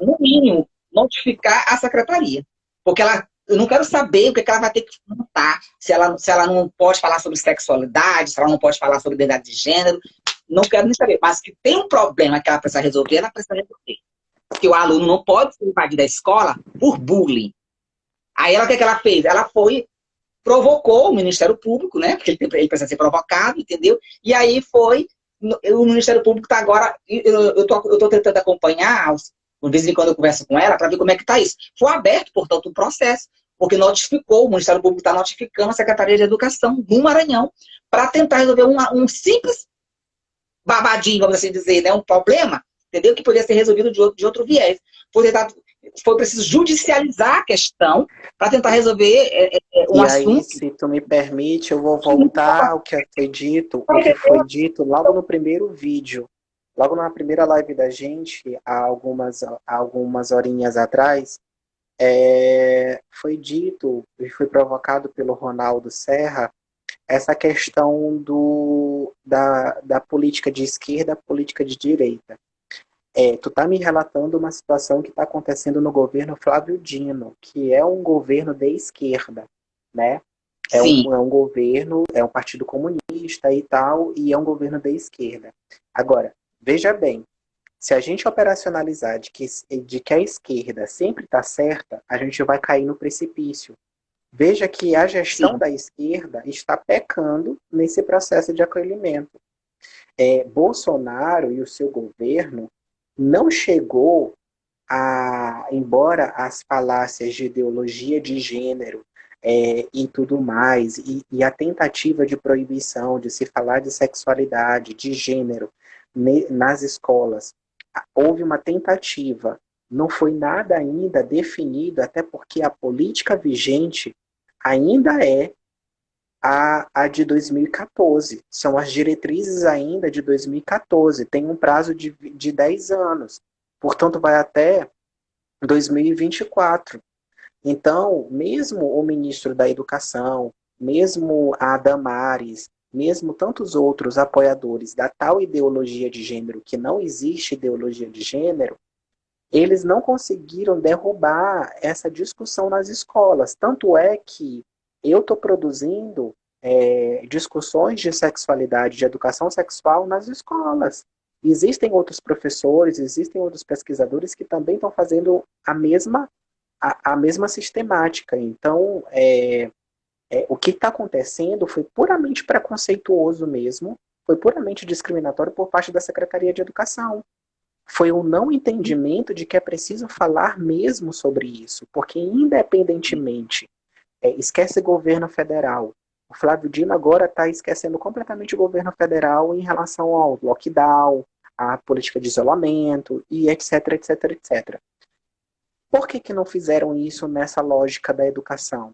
no mínimo, notificar a secretaria. Porque eu não quero saber o que ela vai ter que montar, se ela não pode falar sobre sexualidade, se ela não pode falar sobre identidade de gênero, não quero nem saber. Mas que tem um problema que ela precisa resolver, ela precisa resolver. Porque o aluno não pode ser invadido da escola por bullying. Aí o que ela fez? Ela provocou o Ministério Público, né? Porque ele precisa ser provocado, entendeu? E aí o Ministério Público está agora, eu tô tentando acompanhar, de vez em quando eu converso com ela, para ver como é que está isso. Foi aberto, portanto, o processo, porque o Ministério Público está notificando a Secretaria de Educação do Maranhão para tentar resolver um simples babadinho, vamos assim dizer, né? Um problema, entendeu? Que poderia ser resolvido de outro viés. Foi preciso judicializar a questão para tentar resolver um assunto. E aí, se tu me permite, eu vou voltar ao que o que foi dito logo no primeiro vídeo. Logo na primeira live da gente, há algumas horinhas atrás, foi dito e foi provocado pelo Ronaldo Serra essa questão da política de esquerda, política de direita. Tu tá me relatando uma situação que está acontecendo no governo Flávio Dino, que é um governo de esquerda, né? É um governo, é um partido comunista e tal, e é um governo de esquerda. Agora, veja bem, se a gente operacionalizar de que a esquerda sempre está certa, a gente vai cair no precipício. Veja que a gestão da esquerda está pecando nesse processo de acolhimento. Bolsonaro e o seu governo não chegou embora as falácias de ideologia de gênero e tudo mais, e a tentativa de proibição de se falar de sexualidade, de gênero nas escolas, houve uma tentativa, não foi nada ainda definido, até porque a política vigente ainda é a de 2014. São as diretrizes ainda de 2014. Tem um prazo de 10 anos. Portanto, vai até 2024. Então, mesmo o ministro da Educação, mesmo a Damares, mesmo tantos outros apoiadores da tal ideologia de gênero, que não existe ideologia de gênero, eles não conseguiram derrubar essa discussão nas escolas. Tanto é que eu estou produzindo discussões de sexualidade, de educação sexual nas escolas. Existem outros professores, existem outros pesquisadores que também estão fazendo a mesma sistemática. Então, o que está acontecendo foi puramente preconceituoso mesmo, foi puramente discriminatório por parte da Secretaria de Educação. Foi um não entendimento de que é preciso falar mesmo sobre isso, porque independentemente, esquece governo federal, o Flávio Dino agora está esquecendo completamente o governo federal em relação ao lockdown, à política de isolamento, e etc, etc, etc. Por que não fizeram isso nessa lógica da educação?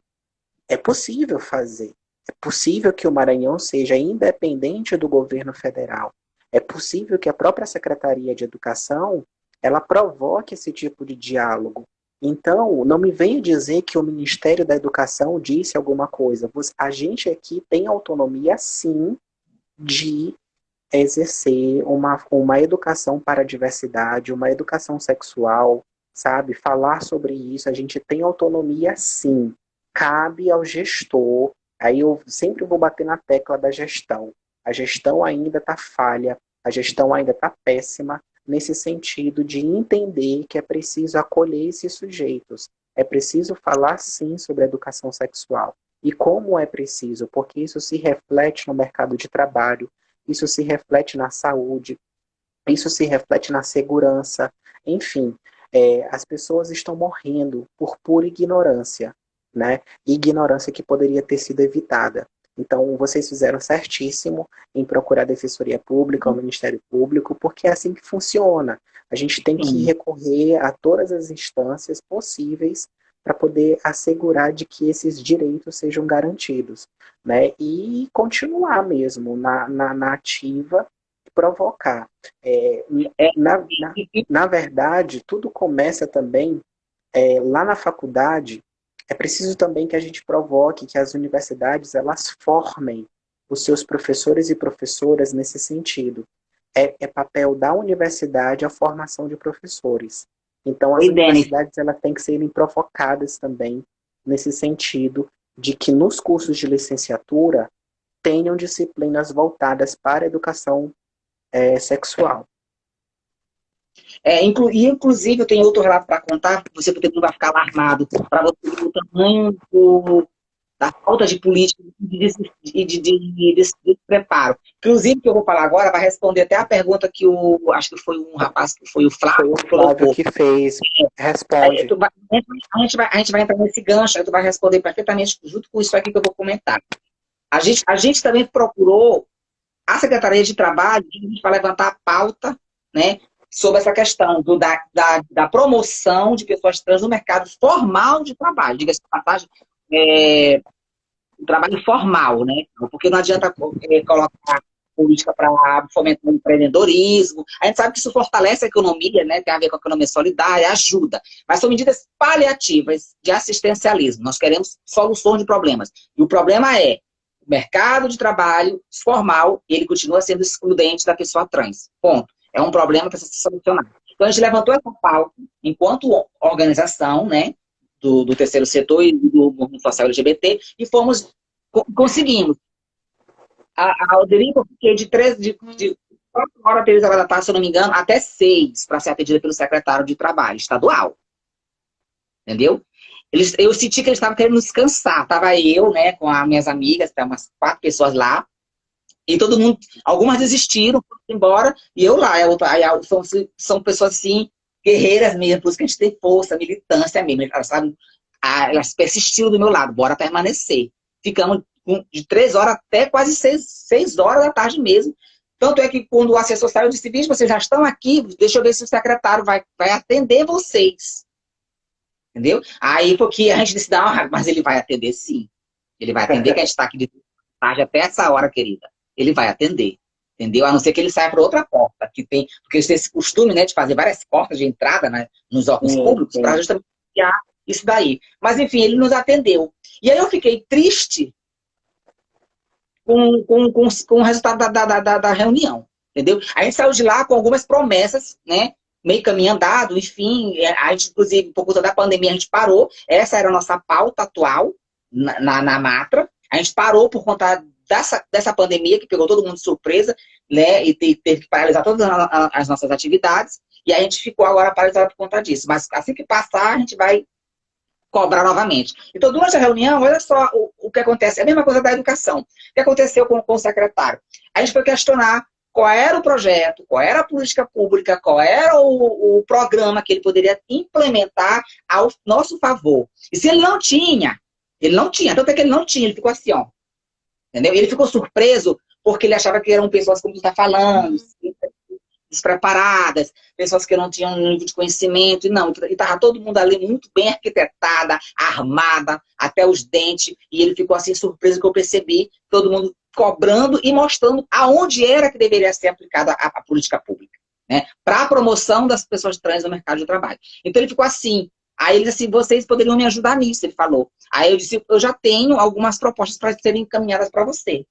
É possível fazer. É possível que o Maranhão seja independente do governo federal. É possível que a própria Secretaria de Educação ela provoque esse tipo de diálogo. Então, não me venha dizer que o Ministério da Educação disse alguma coisa. A gente aqui tem autonomia, sim, de exercer uma educação para a diversidade, uma educação sexual, sabe? Falar sobre isso. A gente tem autonomia, sim. Cabe ao gestor. Aí eu sempre vou bater na tecla da gestão. A gestão ainda está falha, a gestão ainda está péssima, nesse sentido de entender que é preciso acolher esses sujeitos. É preciso falar, sim, sobre a educação sexual. E como é preciso, porque isso se reflete no mercado de trabalho, isso se reflete na saúde, isso se reflete na segurança. Enfim, as pessoas estão morrendo por pura ignorância, né? Ignorância que poderia ter sido evitada. Então, vocês fizeram certíssimo em procurar a Defensoria Pública, o Ministério Público, porque é assim que funciona. A gente tem que recorrer a todas as instâncias possíveis para poder assegurar de que esses direitos sejam garantidos, né? E continuar mesmo na ativa e provocar. Na verdade, tudo começa também lá na faculdade. É preciso também que a gente provoque que as universidades elas formem os seus professores e professoras nesse sentido. É papel da universidade a formação de professores. Então, as universidades elas têm que serem provocadas também nesse sentido de que nos cursos de licenciatura tenham disciplinas voltadas para a educação sexual. Inclusive, eu tenho outro relato para contar, você não vai ficar alarmado, para você ver o tamanho da falta de política e de despreparo. Inclusive, o que eu vou falar agora vai responder até a pergunta que acho que foi um rapaz, que foi o Flávio, que fez. Responde. A gente vai entrar nesse gancho, aí tu vai responder perfeitamente junto com isso aqui que eu vou comentar. A gente também procurou a Secretaria de Trabalho para levantar a pauta, né, sobre essa questão da promoção de pessoas trans no mercado formal de trabalho. Diga-se de passagem, trabalho formal, né? Porque não adianta colocar política para fomentar o empreendedorismo. A gente sabe que isso fortalece a economia, né? Tem a ver com a economia solidária, ajuda. Mas são medidas paliativas de assistencialismo. Nós queremos soluções de problemas. E o problema é o mercado de trabalho formal, ele continua sendo excludente da pessoa trans. Ponto. É um problema que precisa ser solucionado. Então, a gente levantou essa pauta enquanto organização, né, do terceiro setor e do movimento social LGBT, e conseguimos. A Alderico, eu fiquei de 4 horas, 3 horas da tarde, se eu não me engano, até 6, para ser atendida pelo secretário de Trabalho estadual. Entendeu? Eu senti que eles estavam querendo descansar. Estava eu, né, com as minhas amigas, tem umas 4 pessoas lá, e todo mundo, algumas desistiram, foram embora, e eu lá. São pessoas assim, guerreiras mesmo, por isso que a gente tem força, militância mesmo. Elas persistiram do meu lado, bora permanecer. Ficamos de 3 horas até quase 6 horas da tarde mesmo. Tanto é que quando o assessor saiu, eu disse: bicho, vocês já estão aqui, deixa eu ver se o secretário vai atender vocês. Entendeu? Aí, porque a gente disse: não, mas ele vai atender sim. Ele vai atender, que a gente está aqui de tarde até essa hora, querida. Ele vai atender. Entendeu? A não ser que ele saia para outra porta. Que tem, porque eles têm esse costume, né, de fazer várias portas de entrada, né, nos órgãos públicos, para justamente criar isso daí. Mas, enfim, ele nos atendeu. E aí eu fiquei triste com o resultado da reunião. Entendeu? A gente saiu de lá com algumas promessas, né? Meio caminho andado, enfim. A gente, inclusive, por conta da pandemia, a gente parou. Essa era a nossa pauta atual na Matra. A gente parou por conta dessa pandemia, que pegou todo mundo de surpresa, né? E teve que paralisar todas as nossas atividades. E a gente ficou agora paralisado por conta disso. Mas assim que passar, a gente vai cobrar novamente. Então, durante a reunião, olha só o que acontece. É a mesma coisa da educação. O que aconteceu com o secretário? A gente foi questionar qual era o projeto, qual era a política pública, qual era o programa que ele poderia implementar ao nosso favor. E se ele não tinha, tanto é que ele não tinha, ele ficou assim, ó. Entendeu? E ele ficou surpreso porque ele achava que eram pessoas como tu está falando. despreparadas, pessoas que não tinham nível de conhecimento, e não, e estava todo mundo ali muito bem arquitetada, armada, até os dentes, e ele ficou assim surpreso que eu percebi todo mundo cobrando e mostrando aonde era que deveria ser aplicada a política pública, né, para a promoção das pessoas trans no mercado de trabalho. Então ele ficou assim, aí ele disse assim, vocês poderiam me ajudar nisso, ele falou. Aí eu disse, eu já tenho algumas propostas para serem encaminhadas para você.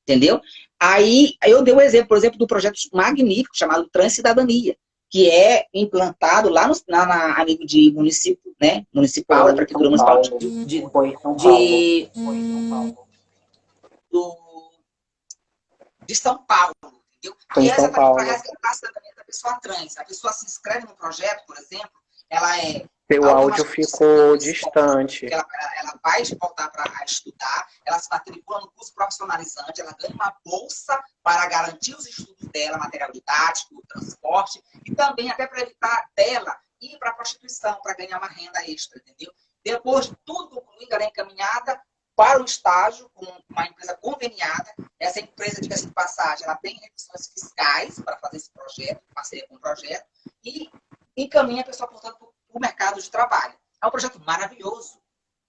Entendeu? Aí eu dei o exemplo, por exemplo, do projeto magnífico chamado Transcidadania, que é implantado lá a nível de município, né? Municipal, da Prefeitura Municipal de São Paulo, entendeu? Que é exatamente para resgatar a cidadania da pessoa trans. A pessoa se inscreve no projeto, por exemplo, ela é... Seu áudio ficou distante. Ela vai voltar para estudar, ela se matricula no curso profissionalizante, ela ganha uma bolsa para garantir os estudos dela, material didático, transporte, e também até para evitar dela ir para a prostituição, para ganhar uma renda extra, entendeu? Depois de tudo concluído, ela é encaminhada para o estágio com uma empresa conveniada. Essa empresa, diga-se de passagem, ela tem reduções fiscais para fazer esse projeto, parceria com o projeto, e encaminha a pessoa, portanto, o mercado de trabalho. É um projeto maravilhoso,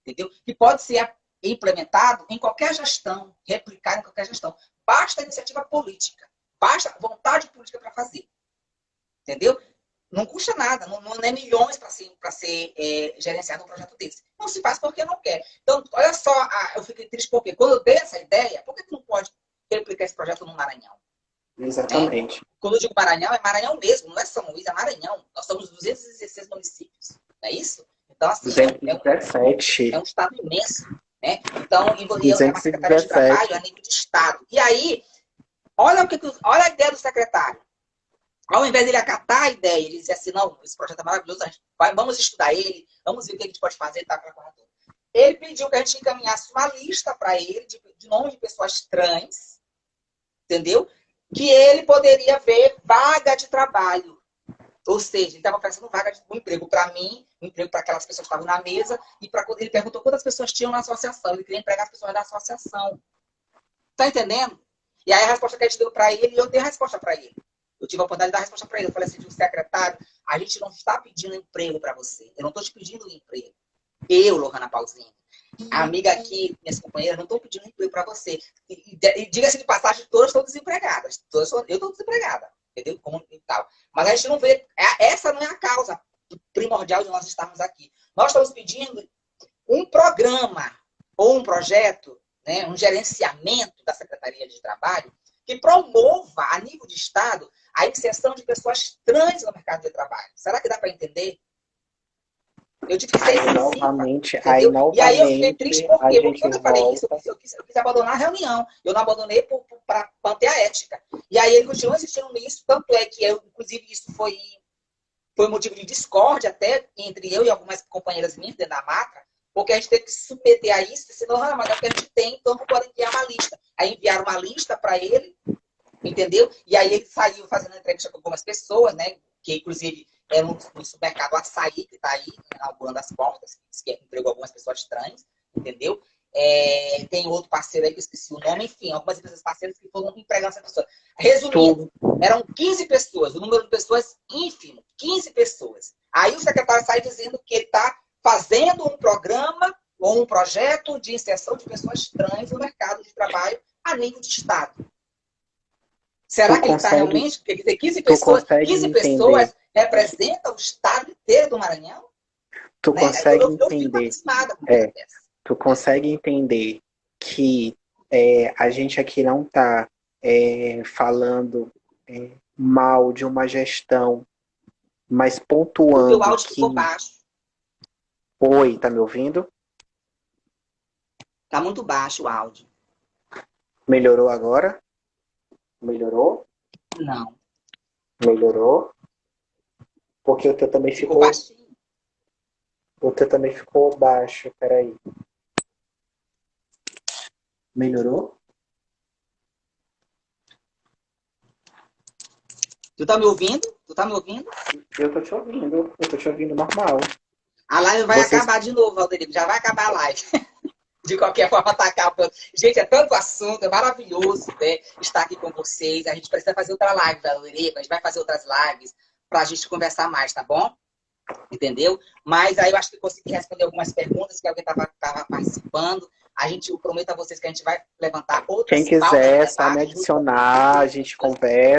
entendeu? Que pode ser implementado em qualquer gestão, replicado em qualquer gestão. Basta iniciativa política, basta vontade política para fazer, entendeu? Não custa nada, não é milhões para ser gerenciado um projeto desse. Não se faz porque não quer. Então, olha só, eu fiquei triste porque quando eu dei essa ideia, por que tu não pode replicar esse projeto no Maranhão? Exatamente. Quando eu digo Maranhão, é Maranhão mesmo, não é São Luís, é Maranhão. Nós somos 216 municípios, não é isso? Então, assim, 217. É um estado imenso, né? Então, é uma secretaria de trabalho a nível de estado. E aí, olha a ideia do secretário. Ao invés de ele acatar a ideia, ele dizer assim, não, esse projeto é maravilhoso, vamos estudar ele, vamos ver o que a gente pode fazer, tá, para corretor. Ele pediu que a gente encaminhasse uma lista para ele de nomes de pessoas trans, entendeu? Que ele poderia ver vaga de trabalho. Ou seja, ele estava oferecendo vaga de um emprego para mim, um emprego para aquelas pessoas que estavam na mesa, e ele perguntou quantas pessoas tinham na associação. Ele queria empregar as pessoas da associação. Tá entendendo? E aí a resposta que a gente deu para ele, eu dei a resposta para ele. Eu tive a oportunidade de dar a resposta para ele. Eu falei assim, secretário, a gente não está pedindo emprego para você. Eu não estou te pedindo emprego. Eu, Lohana Paulzinho, a amiga aqui, minhas companheiras, não estou pedindo emprego para você. E diga-se de passagem, todas estão desempregadas. Eu estou desempregada. Entendeu? Como e tal. Mas a gente não vê... Essa não é a causa primordial de nós estarmos aqui. Nós estamos pedindo um programa ou um projeto, né, um gerenciamento da Secretaria de Trabalho que promova, a nível de Estado, a inserção de pessoas trans no mercado de trabalho. Será que dá para entender? Eu tive que ser incisiva, e aí eu fiquei triste porque quando eu falei isso, eu quis abandonar a reunião. Eu não abandonei para manter a ética. E aí ele continuou insistindo nisso, tanto é que inclusive, isso foi motivo de discórdia até entre eu e algumas companheiras minhas dentro da macra, porque a gente teve que se submeter a isso, senão, mas é o que a gente tem, então não pode enviar uma lista. Aí enviaram uma lista para ele, entendeu? E aí ele saiu fazendo entrevista com algumas pessoas, né? Que inclusive é no supermercado Açaí, que está aí, inaugurando as portas, que entregou algumas pessoas trans, entendeu? Tem outro parceiro aí que eu esqueci o nome, enfim, algumas empresas parceiras que foram empregando essa pessoa. Resumindo, eram 15 pessoas, o número de pessoas ínfimo, 15 pessoas. Aí o secretário sai dizendo que ele está fazendo um programa ou um projeto de inserção de pessoas trans no mercado de trabalho a nível de Estado. Será que ele está realmente? Quer dizer, 15 pessoas representam o Estado inteiro do Maranhão? Tu consegue entender? Tu consegue entender que a gente aqui não está falando mal de uma gestão, mas pontuando. O áudio ficou baixo. Oi, tá me ouvindo? Tá muito baixo o áudio. Melhorou agora? Melhorou? Não. Melhorou? Porque o teu também ficou baixinho. O teu também ficou baixo, peraí. Melhorou? Tu tá me ouvindo? Tu tá me ouvindo? Eu tô te ouvindo. Eu tô te ouvindo normal. A live vai acabar de novo, Valderico. Já vai acabar a live. De qualquer forma, tá acabando. Gente, é tanto assunto, é maravilhoso, né, estar aqui com vocês. A gente precisa fazer outra live, Valeria. A gente vai fazer outras lives pra gente conversar mais, tá bom? Entendeu? Mas aí eu acho que consegui responder algumas perguntas que alguém estava participando. Eu prometo a vocês que a gente vai levantar outras Quem pautas de quiser, só me debate. adicionar, a gente conversa.